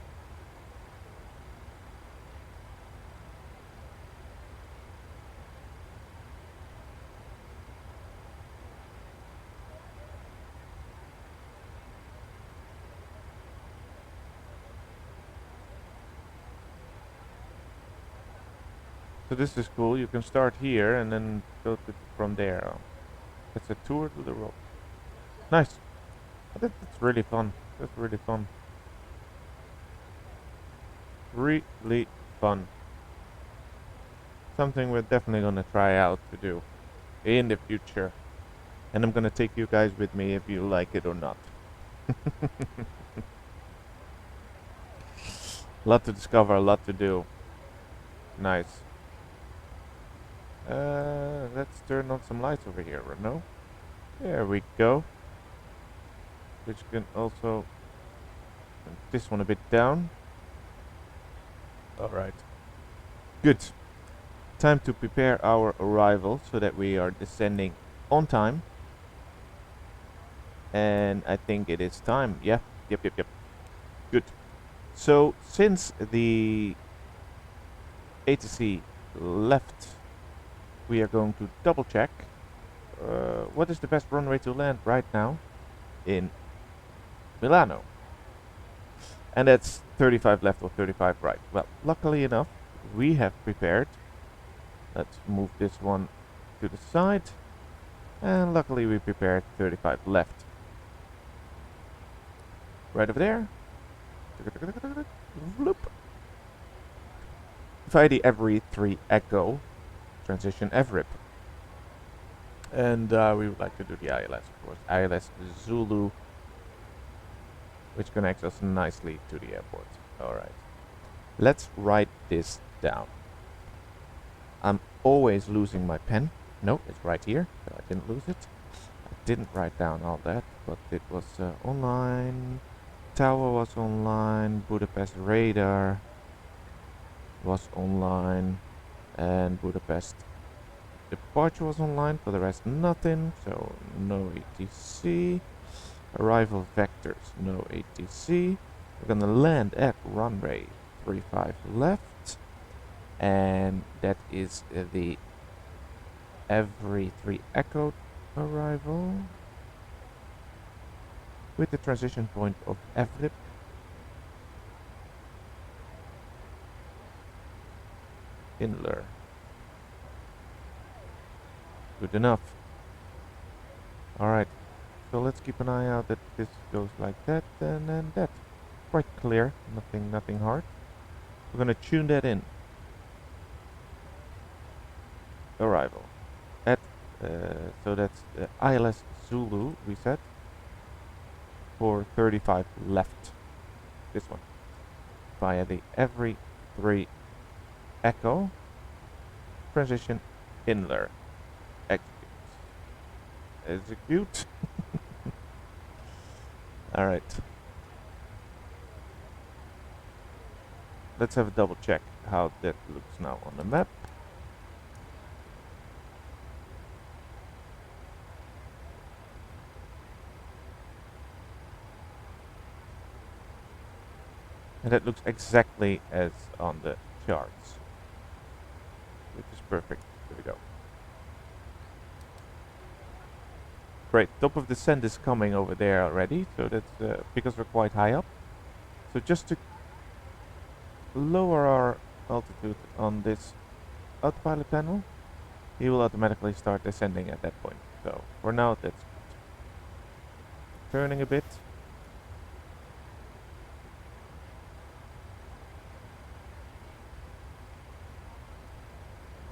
So this is cool. You can start here and then go to from there. It's a tour to the road. Nice. That's really fun. That's really fun. Really fun. Something we're definitely gonna try out to do in the future. And I'm gonna take you guys with me if you like it or not. A lot to discover, a lot to do. Nice. Let's turn on some lights over here, Renault. There we go. Which can also turn this one a bit down. Alright. Good. Time to prepare our arrival so that we are descending on time. And I think it is time. Yeah. Yep. Good. So since the ATC left, we are going to double check what is the best runway to land right now in Milano. And that's 35 left or 35 right. Well, luckily enough, we have prepared. Let's move this one to the side. And luckily we prepared 35 left. Right over there. Via the every 3 echo. Transition FRIP. And we would like to do the ILS, of course. ILS Zulu, which connects us nicely to the airport. Alright. Let's write this down. I'm always losing my pen. No, it's right here. So I didn't lose it. I didn't write down all that, but it was online. Tower was online. Budapest radar was online. And Budapest departure was online. For the rest, nothing. So no ATC. Arrival vectors, no ATC. We're gonna land at runway 35 left, and that is the every 3 echo arrival with the transition point of FRIP. Inler. Good enough. Alright, so let's keep an eye out that this goes like that and then that. Quite clear, nothing hard. We're gonna tune that in. Arrival. At, so that's ILS Zulu, we set. For 35 left. This one. Via the every 3 echo. Transition Inler. Execute. Alright. Let's have a double check how that looks now on the map. And that looks exactly as on the charts, which is perfect. Here we go. Great, top of descent is coming over there already, so that's because we're quite high up. So just to lower our altitude on this autopilot panel, he will automatically start descending at that point. So for now that's good. Turning a bit.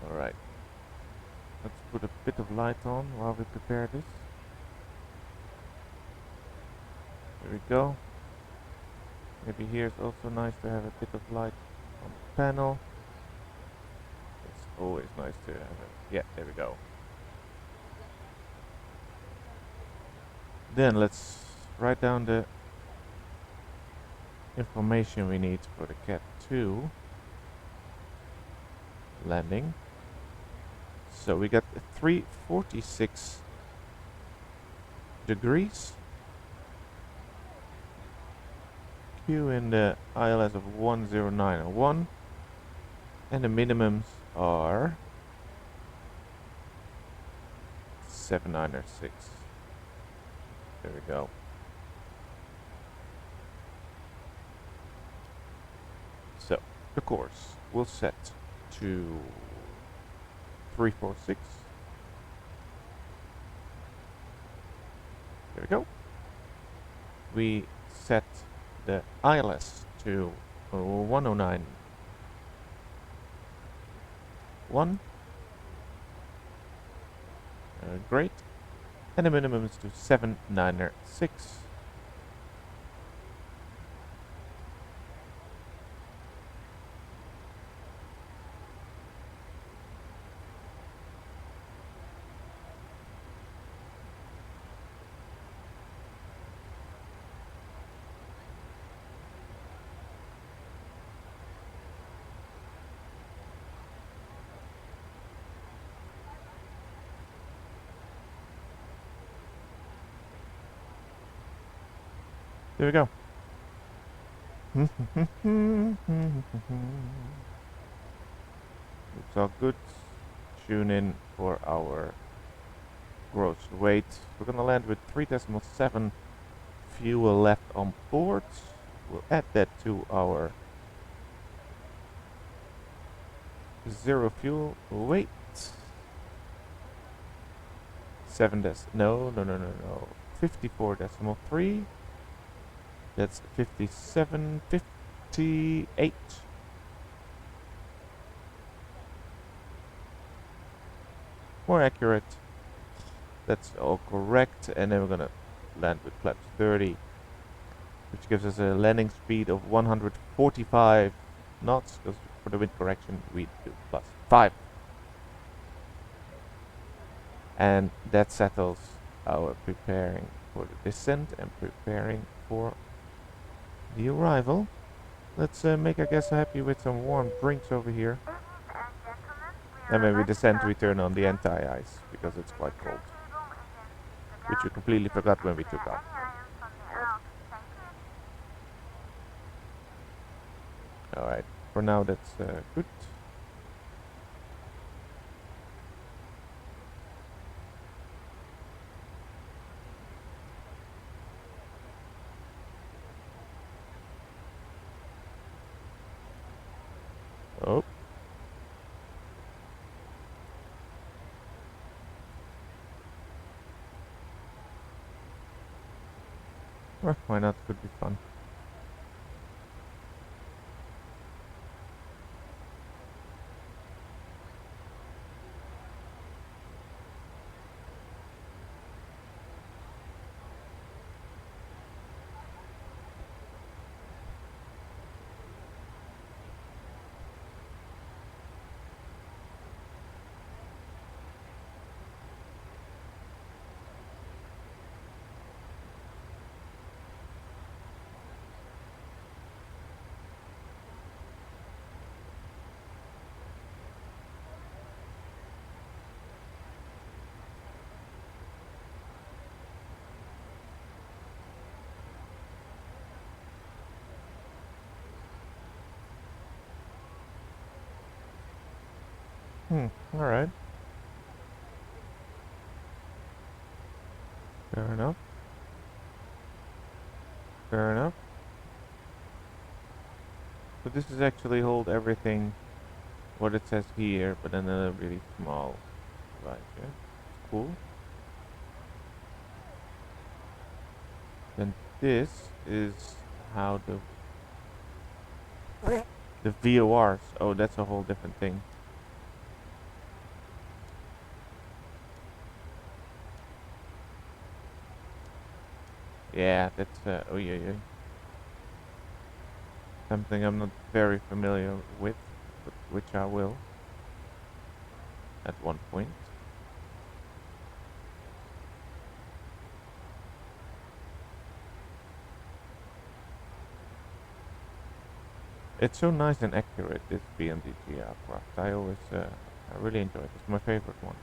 Alright. Let's put a bit of light on while we prepare this. There we go. Maybe here it's also nice to have a bit of light on the panel. It's always nice to have it. Yeah, there we go. Then let's write down the information we need for the Cat 2 landing. So we got 346 degrees. Q in the ILS of 10901, and the minimums are 7906. There we go. So the course will set to 346. There we go. We set the ILS to 109.1. Great. And the minimum is to 796. There we go. It's all good. Tune in for our gross weight. We're gonna land with 3.7 fuel left on board. We'll add that to our zero fuel weight. 54.3. That's 57.58. More accurate. That's all correct. And then we're gonna land with flaps 30, which gives us a landing speed of 145 knots. Because for the wind correction we do +5. And that settles our preparing for the descent and preparing for the arrival. Let's make our guests happy with some warm drinks over here. And when we descend, we turn on the anti-ice because it's quite cold, which we completely forgot when we took off. Alright, for now that's good. Oh. Well, why not? Could be fun. Alright. Fair enough. Fair enough. So this is actually hold everything what it says here, but in a really small device, yeah? Cool. Then this is how the VORs. Oh, that's a whole different thing. Yeah, that's oh yeah, yeah. Something I'm not very familiar with, but which I will at one point. It's so nice and accurate, this PMDG aircraft. I really enjoy it. It's my favorite one.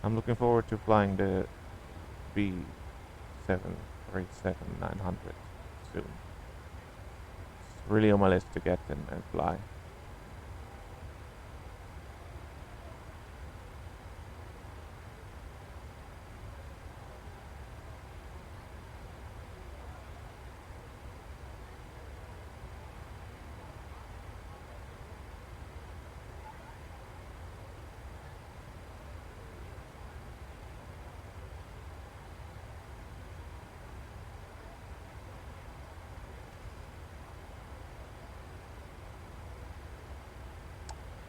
I'm looking forward to flying the B737-900 soon. It's really on my list to get and fly.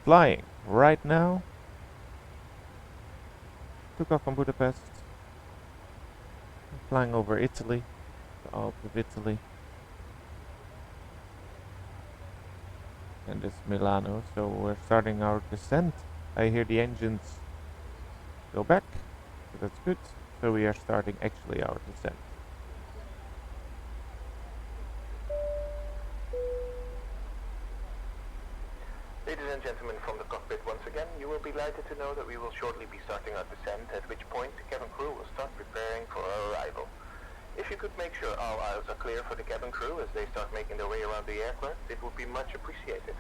Flying right now. Took off from Budapest. Flying over Italy, the Alps of Italy. And this Milano, so we're starting our descent. I hear the engines go back, so that's good. So we are starting actually our descent. Ladies and gentlemen from the cockpit, once again, you will be delighted to know that we will shortly be starting our descent, at which point the cabin crew will start preparing for our arrival. If you could make sure all aisles are clear for the cabin crew as they start making their way around the aircraft, it would be much appreciated.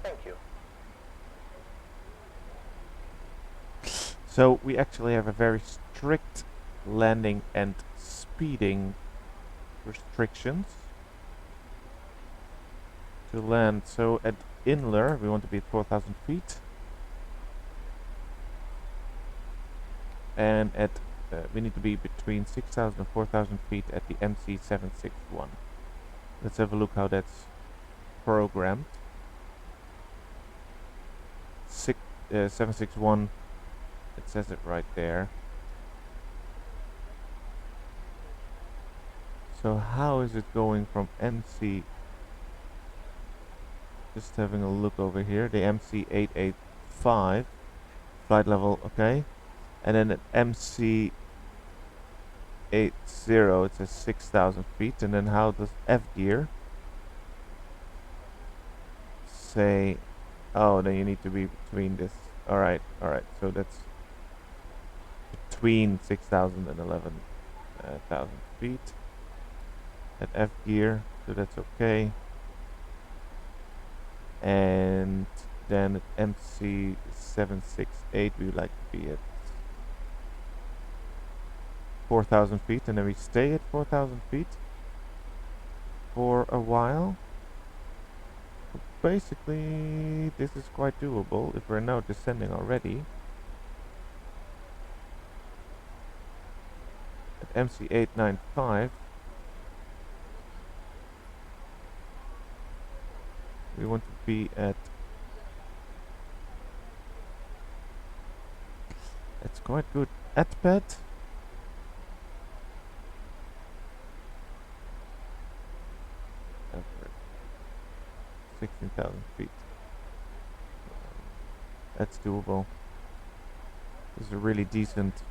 Thank you. So we actually have a very strict landing and speeding restrictions to land. So at Inler we want to be at 4,000 feet, and at we need to be between 6,000 and 4,000 feet at the MC 761. Let's have a look how that's programmed. 761, it says it right there. So how is it going from MC? Just having a look over here. The MC 885 flight level, okay. And then at MC 80 it says 6,000 feet. And then how does F gear say? Oh, then you need to be between this. Alright, so that's between 6,000 and 11,000 feet at F gear, so that's okay. And then at MC 768 we would like to be at 4,000 feet, and then we stay at 4,000 feet for a while. Basically, this is quite doable if we're now descending already. At MC 895 we want to be at, it's quite good, at pad 16,000 feet. That's doable. This is a really decent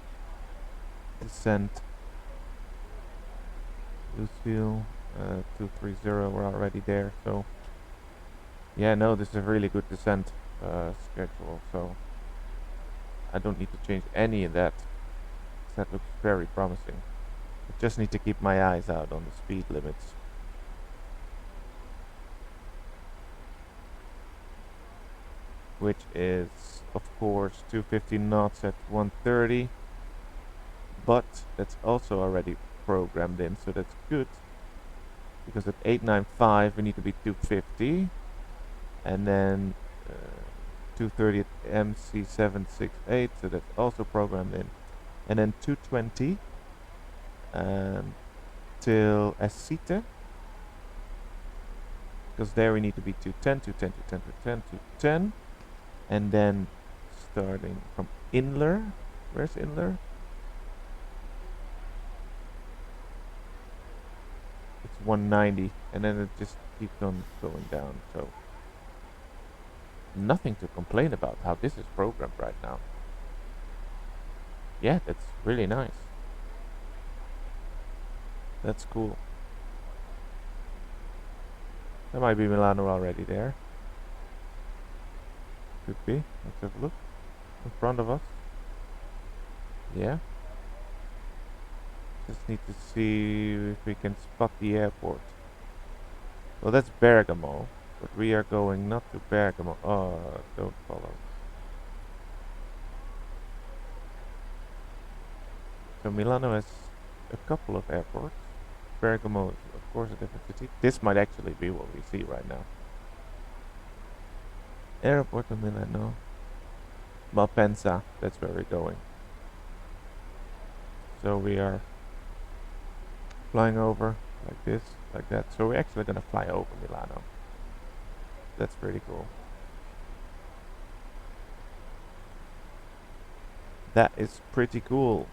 descent. Lucille 230, we're already there, so yeah, no, this is a really good descent schedule, so I don't need to change any of that. That looks very promising. I just need to keep my eyes out on the speed limits. Which is, of course, 250 knots at 130. but that's also already programmed in, so that's good. Because at 895 we need to be 250, and then 230 at MC768, so that's also programmed in, and then 220 till Asita, because there we need to be 210, 210, 210, 210, 210, and then starting from Inler. Where's Inler? It's 190, and then it just keeps on going down. So nothing to complain about how this is programmed right now. Yeah, that's really nice. That's cool. There might be Milano already there. Could be. Let's have a look. In front of us. Yeah. Just need to see if we can spot the airport. Well, that's Bergamo, but we are going not to Bergamo. Oh, don't follow. So Milano has a couple of airports. Bergamo is of course a different city. This might actually be what we see right now. Airport of Milano. Malpensa, that's where we're going. So we are flying over like this, like that. So we're actually gonna fly over Milano. That's pretty cool. That is pretty cool.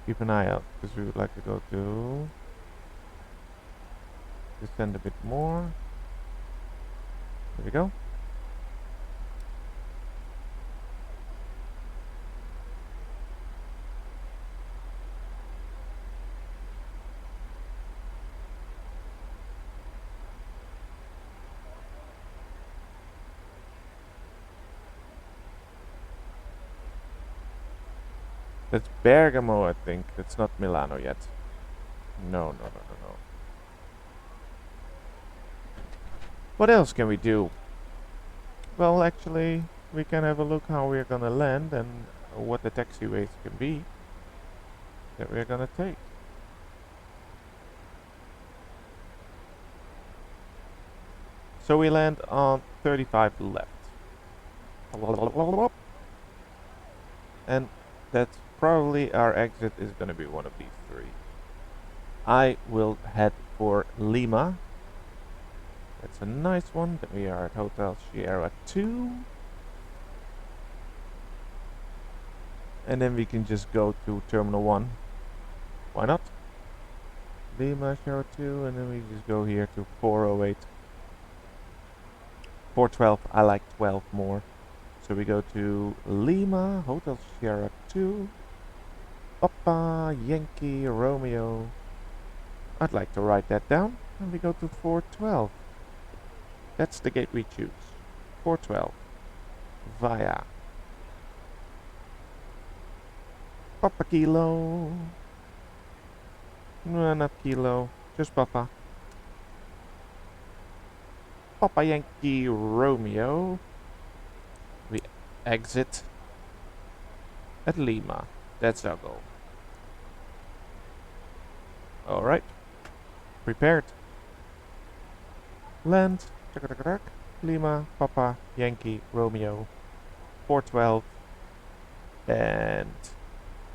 Keep an eye out, because we would like to go to descend a bit more. There we go. That's Bergamo, I think. That's not Milano yet. No. What else can we do? Well, actually, we can have a look how we're gonna land and what the taxiways can be that we're gonna take. So we land on 35 left. And that's probably our exit is gonna be one of these three. I will head for Lima. That's a nice one. Then we are at Hotel Sierra 2. And then we can just go to Terminal 1. Why not? Lima, Sierra 2, and then we just go here to 408. 412, I like 12 more. So we go to Lima, Hotel Sierra 2, Papa, Yankee, Romeo. I'd like to write that down. And we go to 412. That's the gate we choose. 412. Via Papa Kilo. No, not Kilo. Just Papa. Papa Yankee Romeo. We exit at Lima. That's our goal. Alright. Prepared. Land. Lima, Papa, Yankee, Romeo. 412. And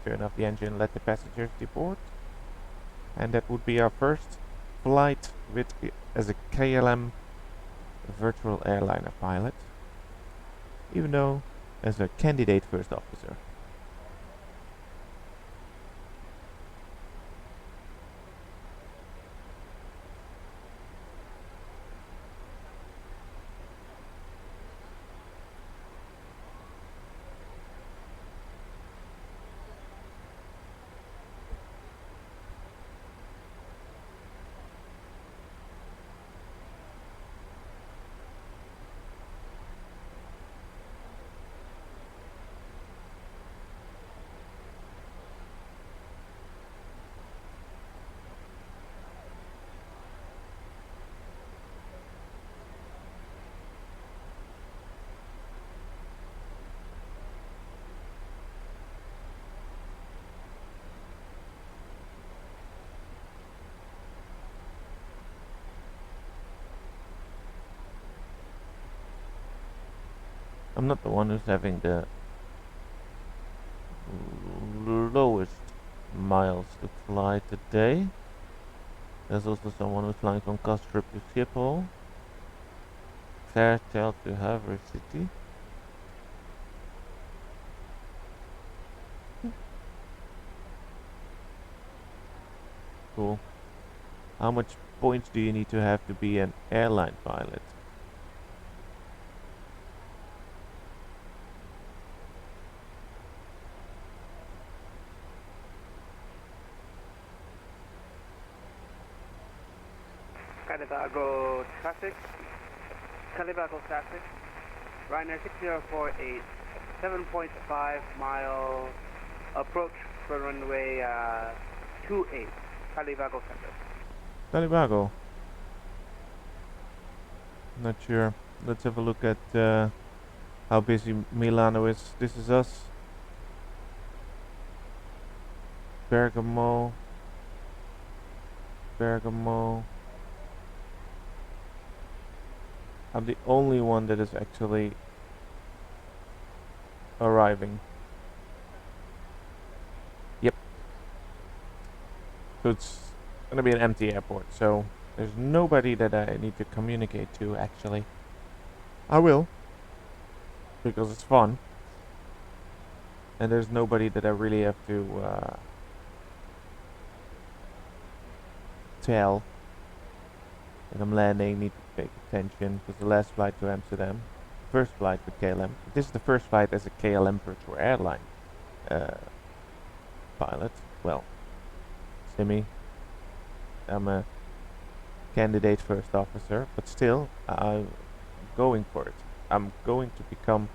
turn off the engine, let the passengers deboard. and that would be our first flight as a KLM virtual airliner pilot, even though as a candidate first officer. I'm not the one who's having the lowest miles to fly today. There's also someone who's flying from Kastrup to Schiphol, Fairchild to Havre City. Cool. How much points do you need to have to be an airline pilot? Calibago traffic. Calibago traffic. Ryanair 6048, 7.5 mile approach for runway 28. Calibago Center. Calibago. Not sure. Let's have a look at how busy Milano is. This is us. Bergamo. Bergamo. I'm the only one that is actually arriving. Yep. So it's gonna be an empty airport, so there's nobody that I need to communicate to actually. I will, because it's fun. And there's nobody that I really have to tell that I'm landing, need to pay attention, because the last flight to Amsterdam, first flight with KLM, this is the first flight as a KLM virtual airline pilot. Well, semi. I'm a candidate first officer, but still, I'm going for it. I'm going to become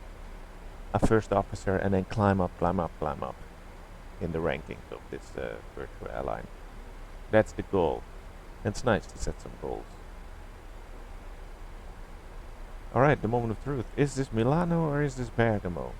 a first officer and then climb up in the rankings of this virtual airline. That's the goal. It's nice to set some goals. Alright, the moment of truth. Is this Milano or is this Bergamo?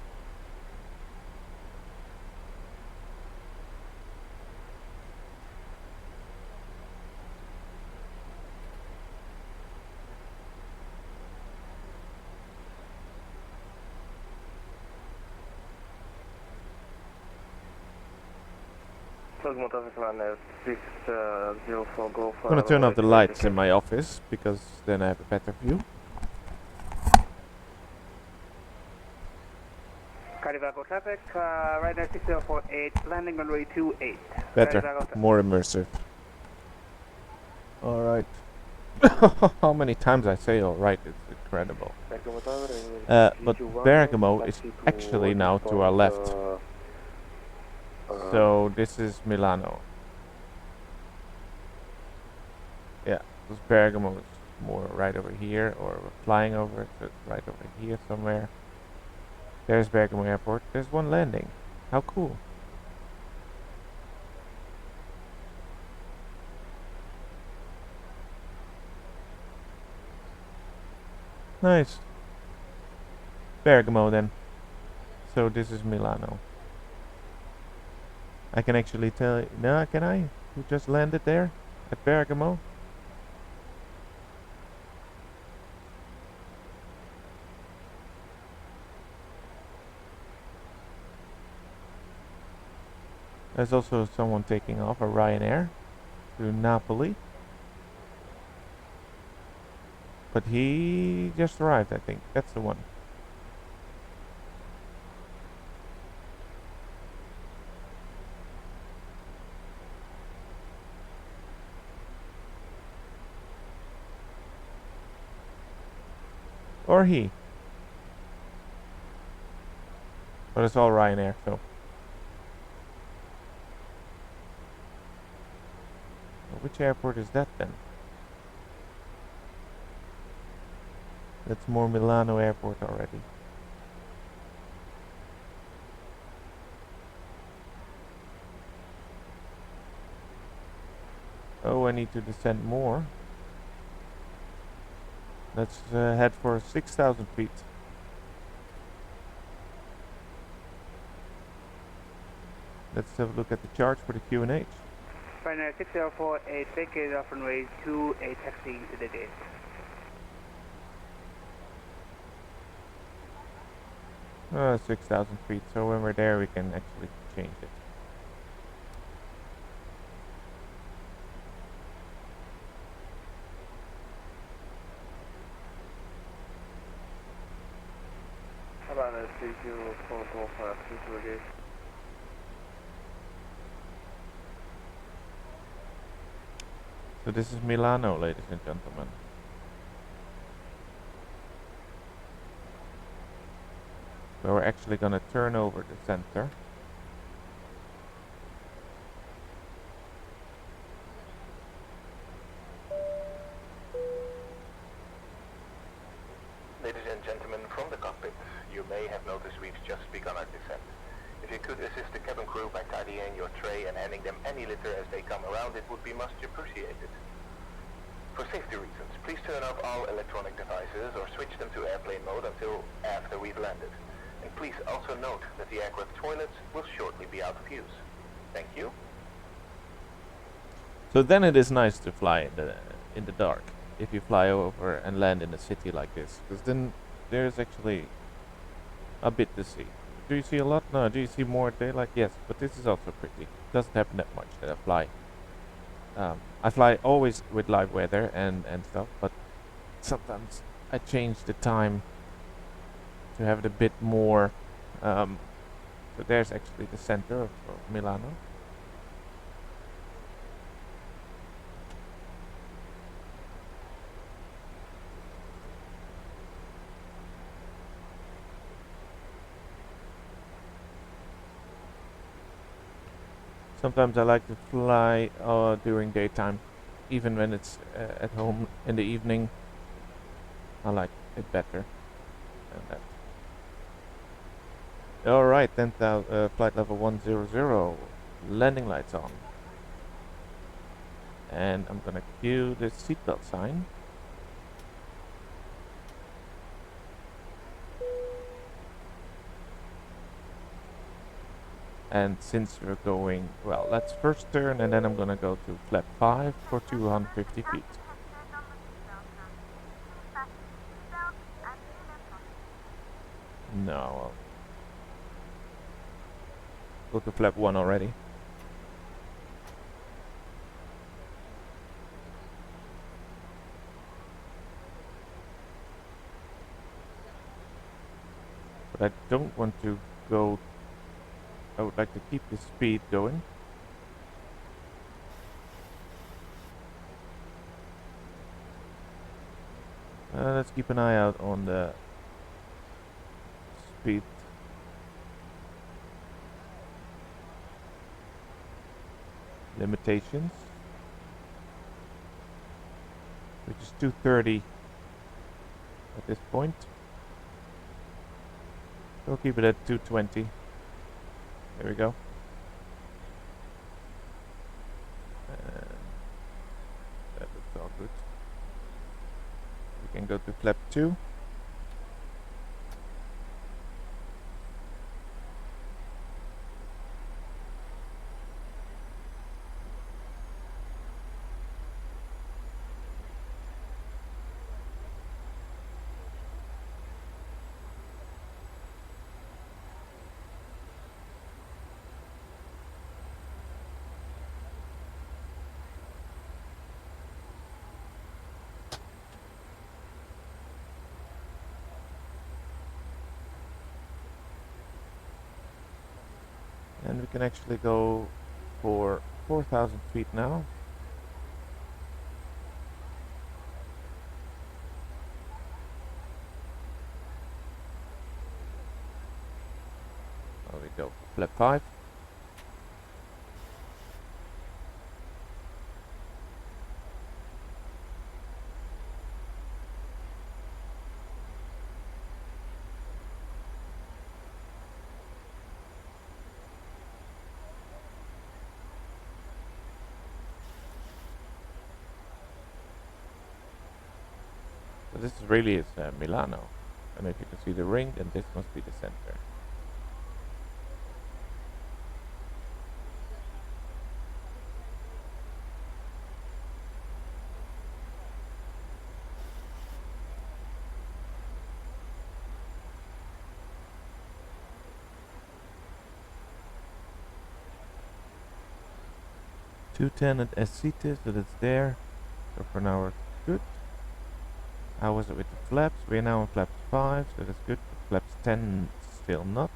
I'm gonna turn off the lights in my office because then I have a better view. Calibago traffic, Ryanair 6048, landing runway 28. Better, more immersive. Alright. How many times I say alright, it's incredible. But Bergamo is actually now to our left. So this is Milano. Yeah, this Bergamo is more right over here, or we're flying over it, so it's right over here somewhere. There's Bergamo Airport. There's one landing. How cool. Nice. Bergamo then. So this is Milano. I can actually tell. No, can I? Who just landed there at Bergamo? There's also someone taking off, a Ryanair. to Napoli. But he just arrived, I think. That's the one. Or he. But it's all Ryanair, so. Which airport is that then? That's more Milano airport already. Oh, I need to descend more. Let's head for 6,000 feet. Let's have a look at the charts for the QNH. Ryanair 6048, vacate off runway 28, taxi to the gate. 6,000 feet, so when we're there we can actually change it. Ryanair 3044, to the gate. So this is Milano, ladies and gentlemen. Where we're actually gonna turn over the center. Ladies and gentlemen, from the cockpit, you may have noticed we've just begun our descent. If you could assist the cabin crew by tidying your tray and handing them any litter as they come around, it would be much appreciated. For safety reasons, please turn off all electronic devices or switch them to airplane mode until after we've landed. And please also note that the aircraft toilets will shortly be out of use. Thank you. So then it is nice to fly in the dark. If you fly over and land in a city like this, because then there's actually a bit to see. Do you see a lot? No. Do you see more daylight? Yes, but this is also pretty. It doesn't happen that much that I fly. I fly always with live weather and stuff, but sometimes I change the time to have it a bit more. So there's actually the center of Milano. Sometimes I like to fly during daytime, even when it's at home in the evening. I like it better than that. Alright, 10,000, flight level 100, landing lights on. And I'm gonna cue the seatbelt sign. And since we're going, well, let's first turn and then I'm gonna go to flap 5 for 250 feet. No, I'll go to flap 1 already. But I don't want to go. I would like to keep the speed going. Let's keep an eye out on the speed limitations, which is 230 at this point. We'll keep it at 220. There we go. And that looks all good. We can go to flap 2. And we can actually go for 4,000 feet now. There we go, flap 5. So this is really Milano. I don't know if you can see the ring, and this must be the center. .210 at Escite, so that's there. So for now we're good. How was it with the flaps? We're now on flaps 5, so that's good. Flaps 10 still not.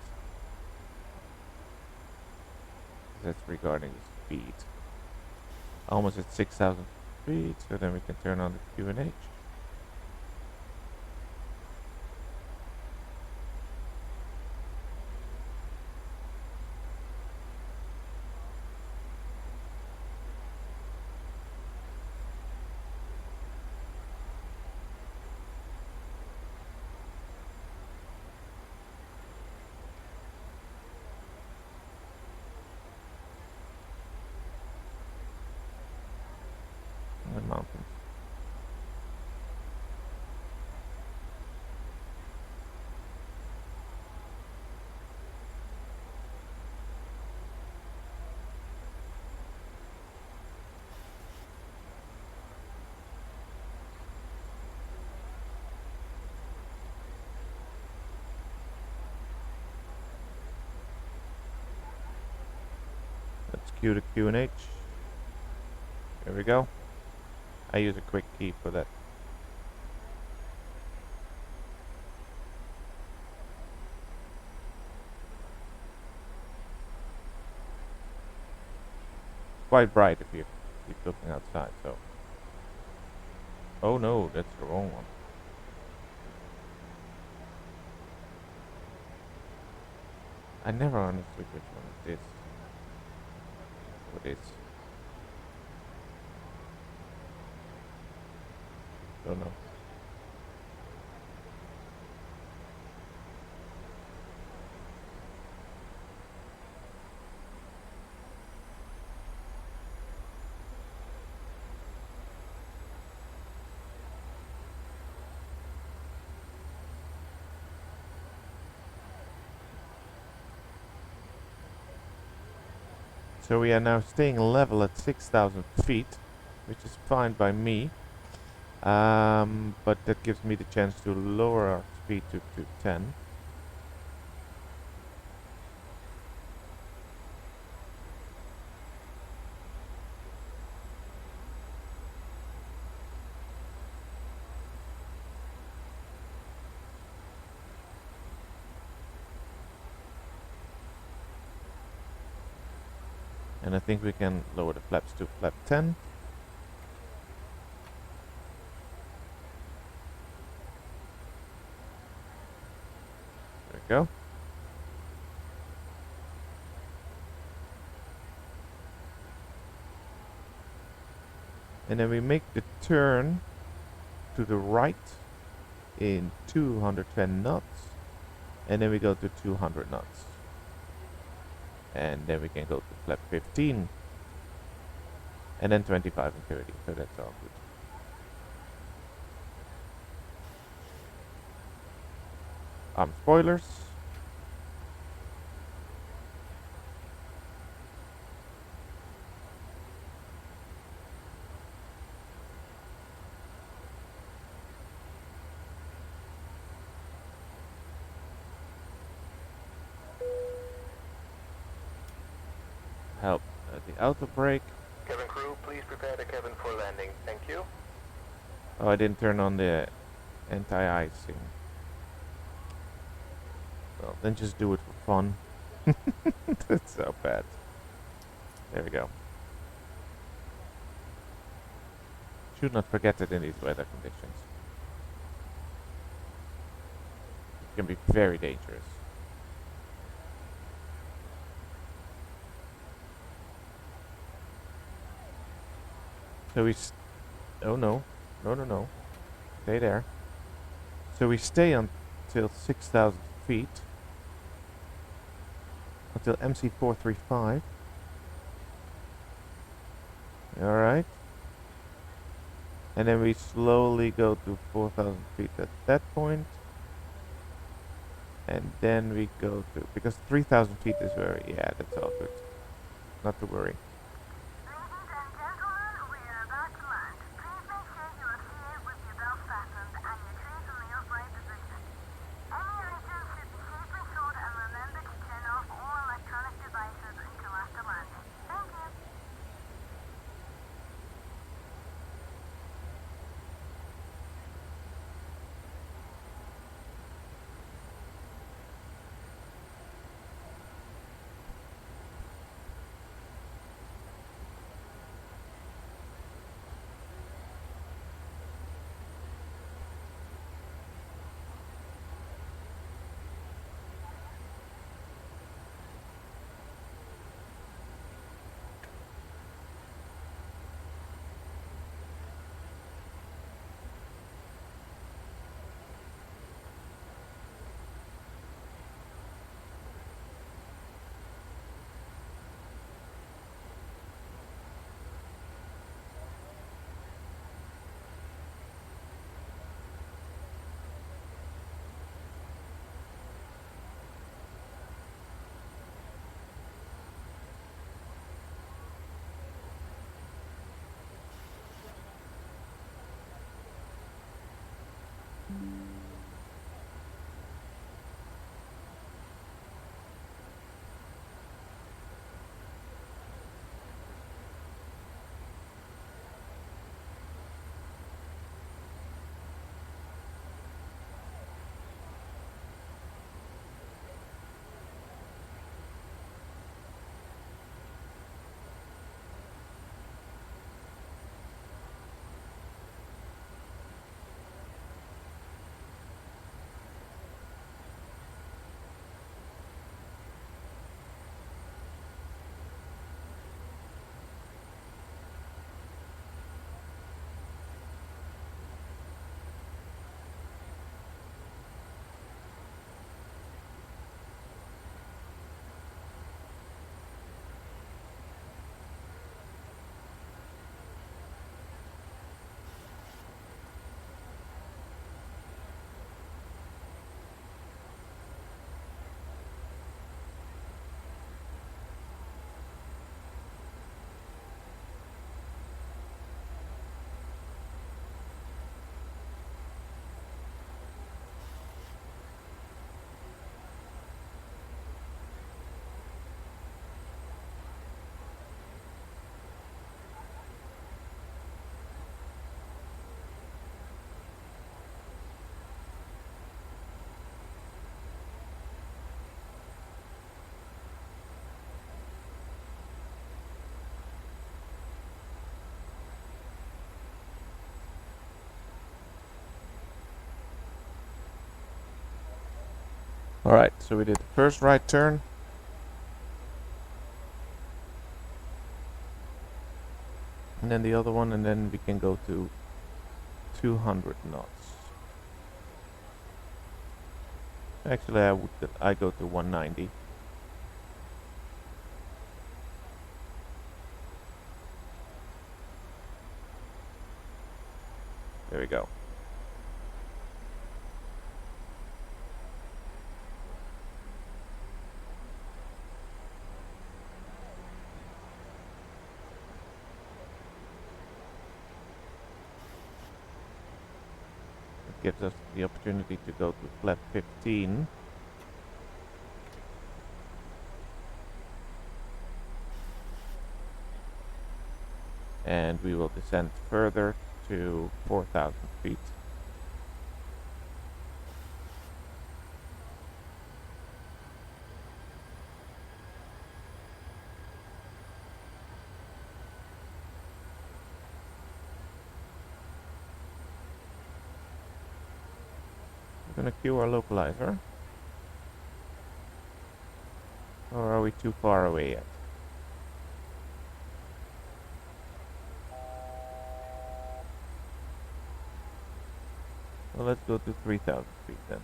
That's regarding the speed. Almost at 6,000 feet, so then we can turn on the QNH. The mountains. Let's cue the QNH. Here we go. I use a quick key for that. Quite bright if you keep looking outside, so. Oh no, that's the wrong one. I never understood which one it is. What is? Don't know. So we are now staying level at 6,000 feet, which is fine by me. But that gives me the chance to lower our speed to 10. And I think we can lower the flaps to flap 10. There we go. And then we make the turn to the right in 210 knots. And then we go to 200 knots. And then we can go to flap 15. And then 25 and 30. So that's all good. Spoilers. Help the auto brake. Cabin crew, please prepare the cabin for landing. Thank you. Oh, I didn't turn on the anti-icing. Well, then just do it for fun. That's so bad. There we go. Should not forget it in these weather conditions. It can be very dangerous. So we oh no. No. Stay there. So we stay until 6,000 feet. Until MC435. Alright. And then we slowly go to 4,000 feet at that point. And then we go to, because 3,000 feet is very, yeah, that's all good. Not to worry. Alright, so we did the first right turn. And then the other one, and then we can go to 200 knots. Actually, I go to 190. There we go. Gives us the opportunity to go to flap 15. And we will descend further to 4,000 feet. gonna cue our localizer. Or are we too far away yet? Well, let's go to 3,000 feet then.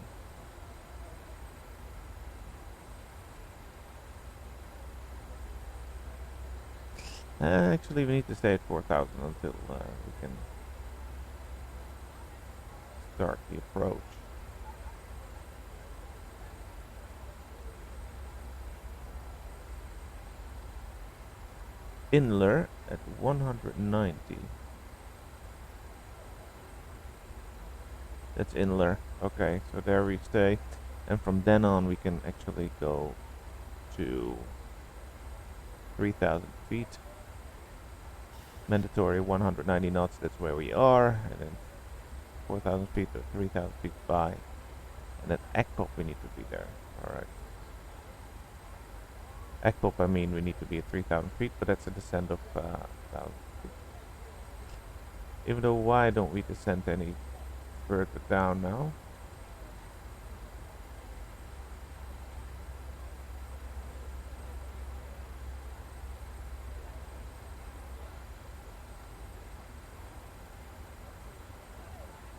Actually, we need to stay at 4,000 until we can start the approach. Inler at 190. That's Inler. Okay, so there we stay. And from then on we can actually go to 3,000 feet. Mandatory 190 knots, that's where we are. And then 4,000 feet or 3,000 feet by. And at Ekpop we need to be there. Alright. Ekpop, I mean, we need to be at 3,000 feet, but that's a descent of 1,000 feet. Even though, why don't we descend any further down now?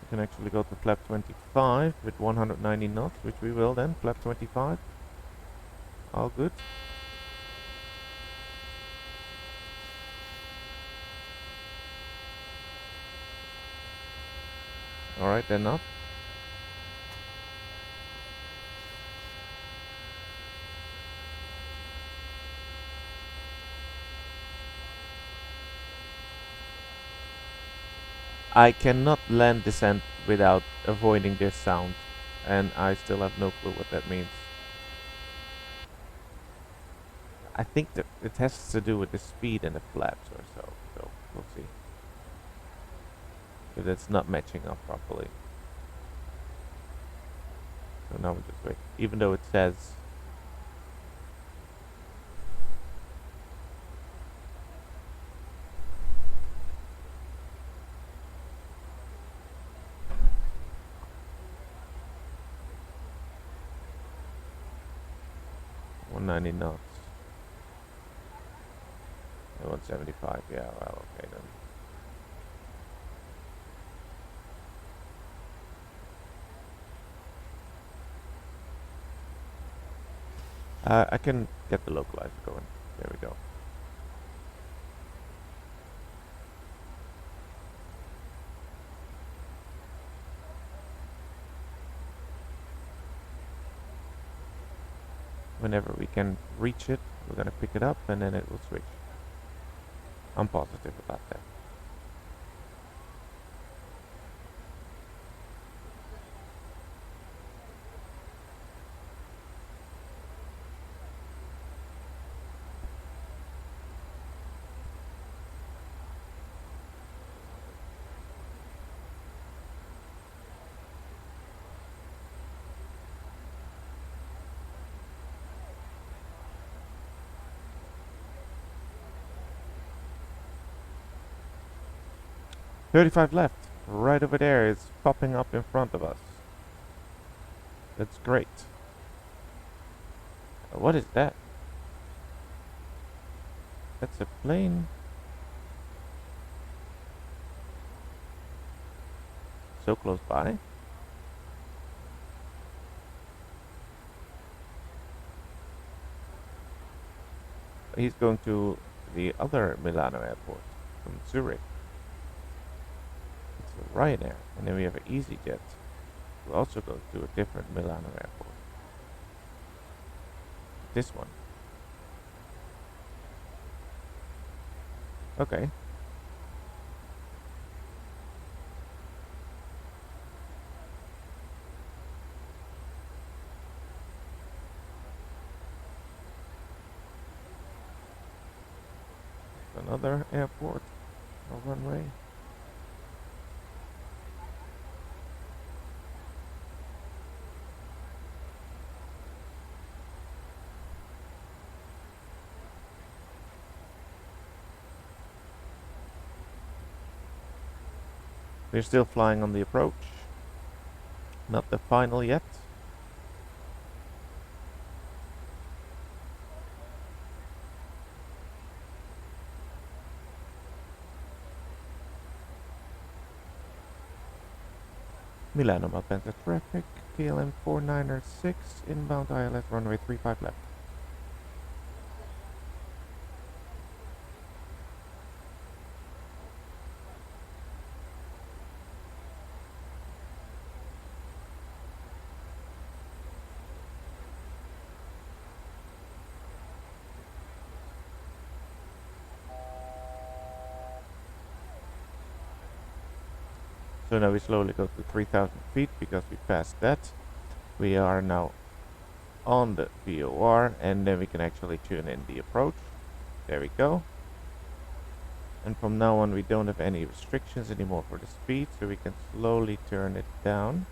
We can actually go to flap 25 with 190 knots, which we will then. Flap 25. All good. Alright, then up. I cannot land descent without avoiding this sound, and I still have no clue what that means. I think that it has to do with the speed and the flaps or so we'll see. If it's not matching up properly. So now we just wait. Even though it says .90 knots. 175, yeah, well, okay then. I can get the localizer going. There we go. Whenever we can reach it, we're gonna pick it up and then it will switch. I'm positive about that. .35 left. Right over there is popping up in front of us. That's great. What is that? That's a plane. So close by. He's going to the other Milano airport from Zurich. Ryanair, and then we have an EasyJet. We'll also go to a different Milano airport. This one. Okay. Another airport or runway. We're still flying on the approach. Not the final yet. Milano Malpensa traffic, KLM 496, inbound ILS runway 35 left. So now we slowly go to 3,000 feet because we passed that. We are now on the VOR and then we can actually tune in the approach. There we go. And from now on we don't have any restrictions anymore for the speed, so we can slowly turn it down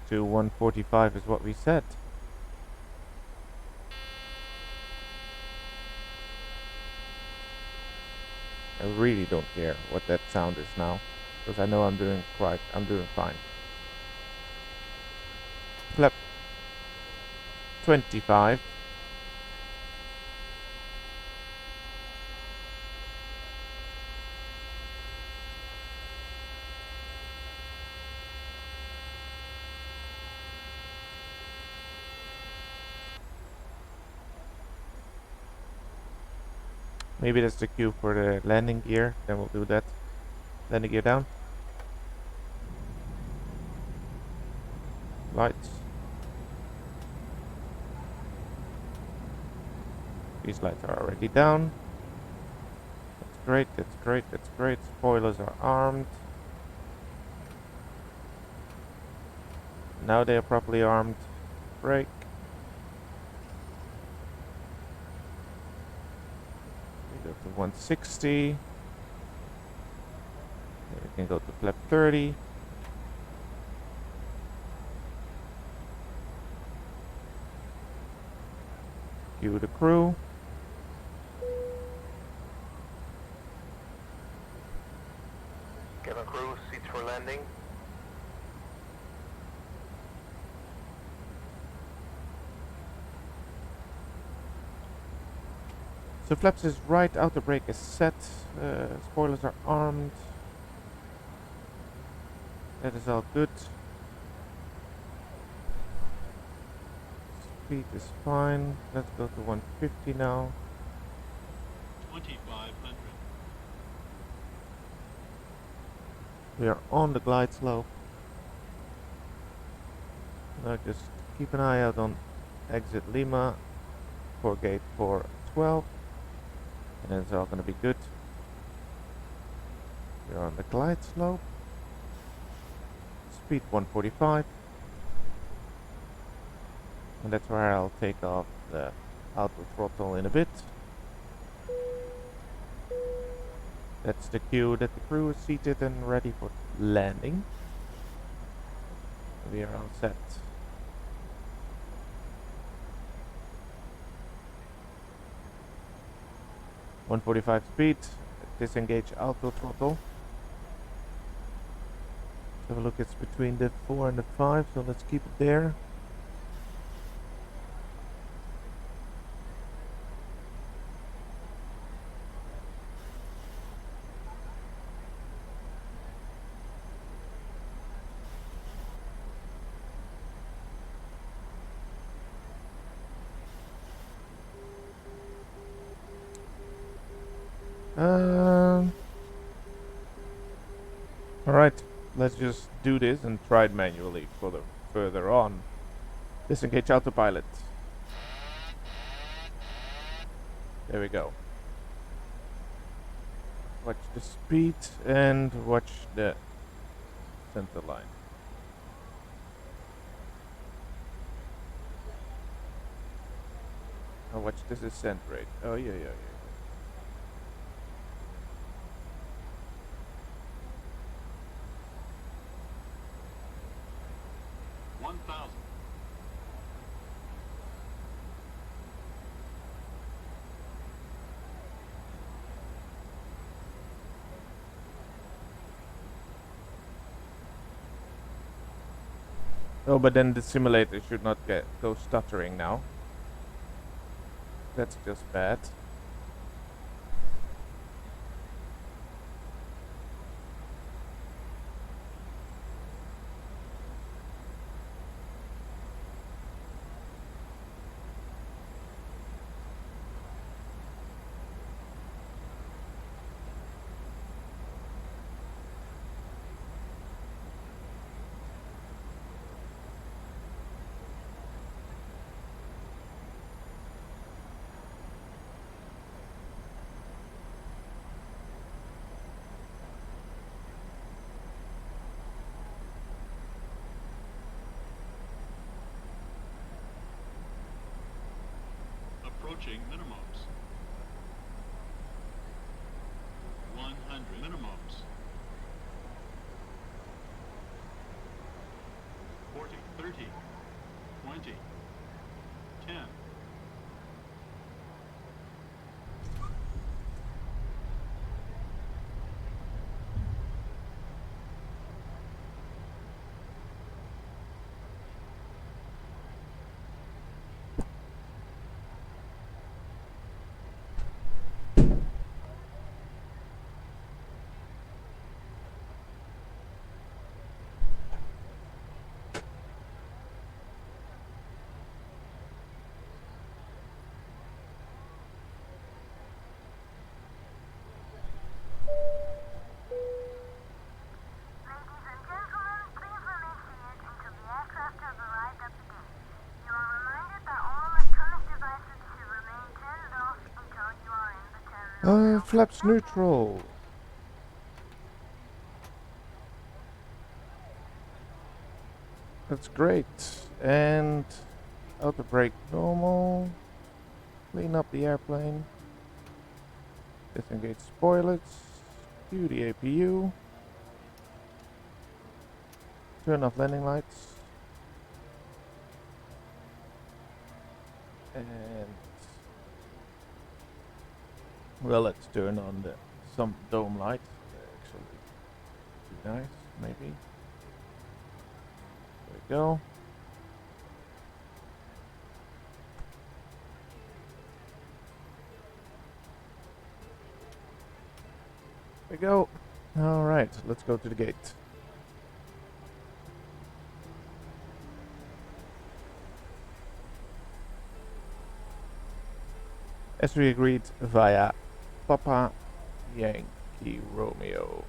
to 145 is what we said. I really don't care what that sound is now, because I know I'm doing fine. Flap 25. Maybe that's the cue for the landing gear, then we'll do that. Landing gear down. Lights. These lights are already down. That's great, that's great, that's great. Spoilers are armed. Now they are properly armed. Brake. We go to 160. Then we can go to flap 30. Cue the crew. Cabin crew, seats for landing. So flaps is right, outer brake is set, spoilers are armed. That is all good. Speed is fine. Let's go to 150 now. 2500. We are on the glide slope. Now just keep an eye out on exit Lima for gate 412. And then it's all going to be good. We're on the glide slope. Speed 145. And that's where I'll take off the auto throttle in a bit. That's the cue that the crew is seated and ready for landing. We are all set. .145 speed, disengage auto throttle. Have a look, it's between the 4 and the 5, so let's keep it there. Alright, let's just do this and try it manually for the further on. Disengage autopilot. There we go. Watch the speed and watch the center line. Now watch this ascent rate. Oh yeah. 1000. Oh, but then the simulator should not go stuttering now. That's just bad. Approaching minimums. 100 minimums. 40, 30, 20, 10. Flaps neutral. That's great. And auto brake normal. Clean up the airplane. Disengage spoilers. Cue the APU. Turn off landing lights. And well, let's turn on some dome light. Actually, be nice, maybe. There we go. There we go. All right, let's go to the gate. As we agreed via Papa Yankee Romeo.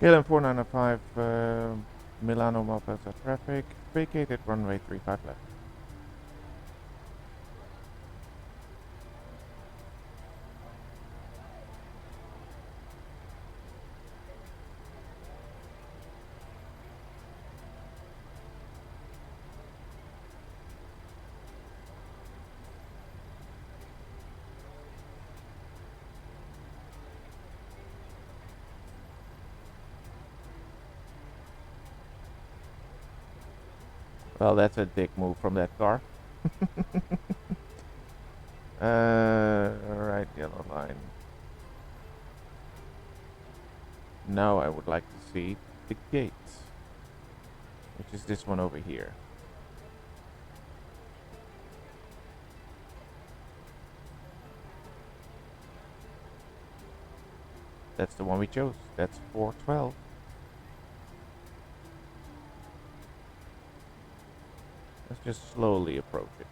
KLM 4905, Milano Malpensa traffic, vacated runway 35 left. Well, that's a dick move from that car. Right, yellow line. Now I would like to see the gate, which is this one over here. That's the one we chose. That's 412. Let's just slowly approach it.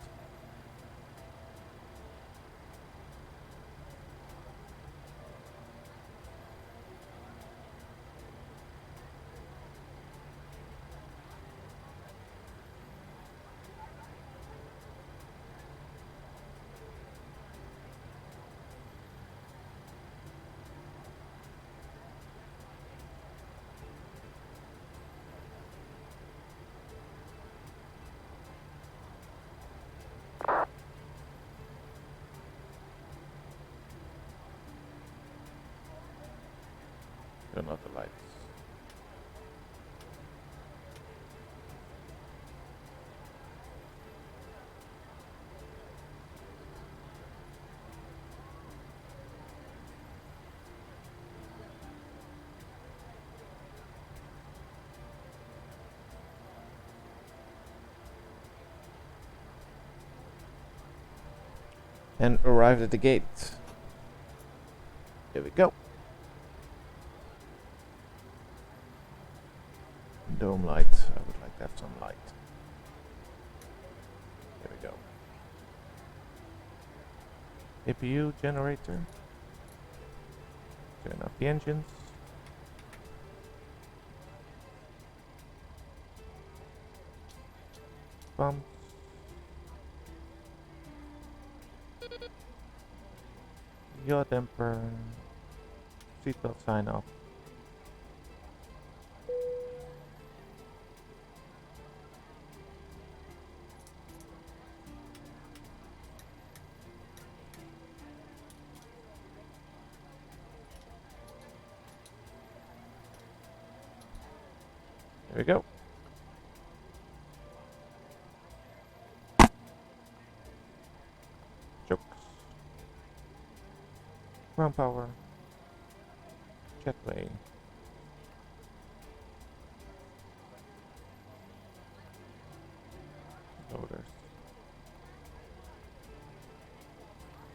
Turn off the lights. And arrived at the gate. Here we go. Dome light. I would like to have some light. Here we go. APU generator. Turn off the engines. Pumps. Yaw damper. Seatbelt sign off. There we go. Chokes. Ground power. Jetway. Loaders.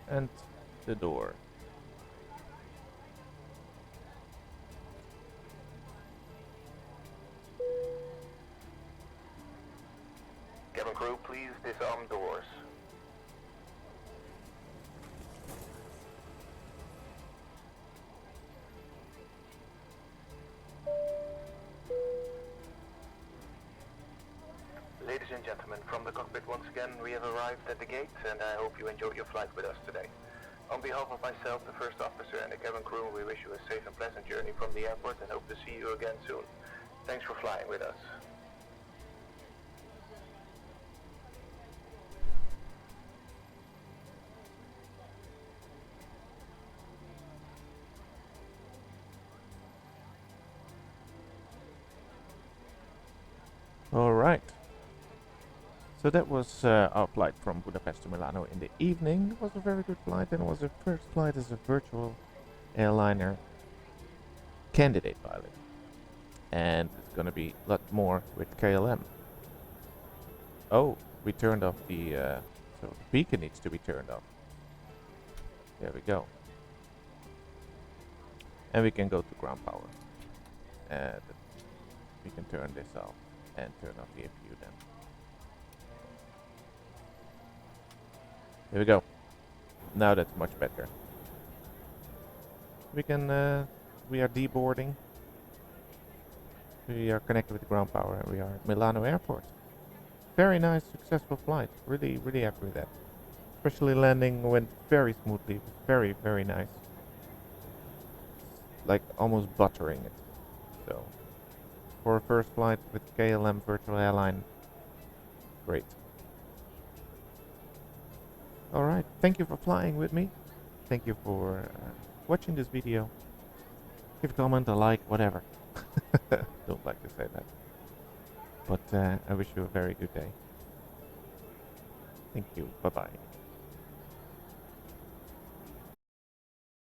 And the door. Cabin crew, please disarm doors. Ladies and gentlemen, from the cockpit once again, we have arrived at the gate, and I hope you enjoyed your flight with us today. On behalf of myself, the first officer, and the cabin crew, we wish you a safe and pleasant journey from the airport and hope to see you again soon. Thanks for flying with us. Alright. So that was our flight from Budapest to Milano in the evening. It was a very good flight, and it was the first flight as a virtual airliner candidate pilot. And it's gonna be a lot more with KLM. Oh, we turned off the so the beacon needs to be turned off. There we go. And we can go to ground power. And we can turn this off and turn off the APU then. Here we go. Now that's much better. We can, we are deboarding. We are connected with the ground power, and we are at Milano Airport. Very nice, successful flight. Really, really happy with that. Especially landing went very smoothly. Very, very nice. Like almost buttering it. So, for a first flight with KLM Virtual Airline, great. Alright, thank you for flying with me. Thank you for watching this video. Give a comment, a like, whatever. Don't like to say that. But I wish you a very good day. Thank you. Bye-bye.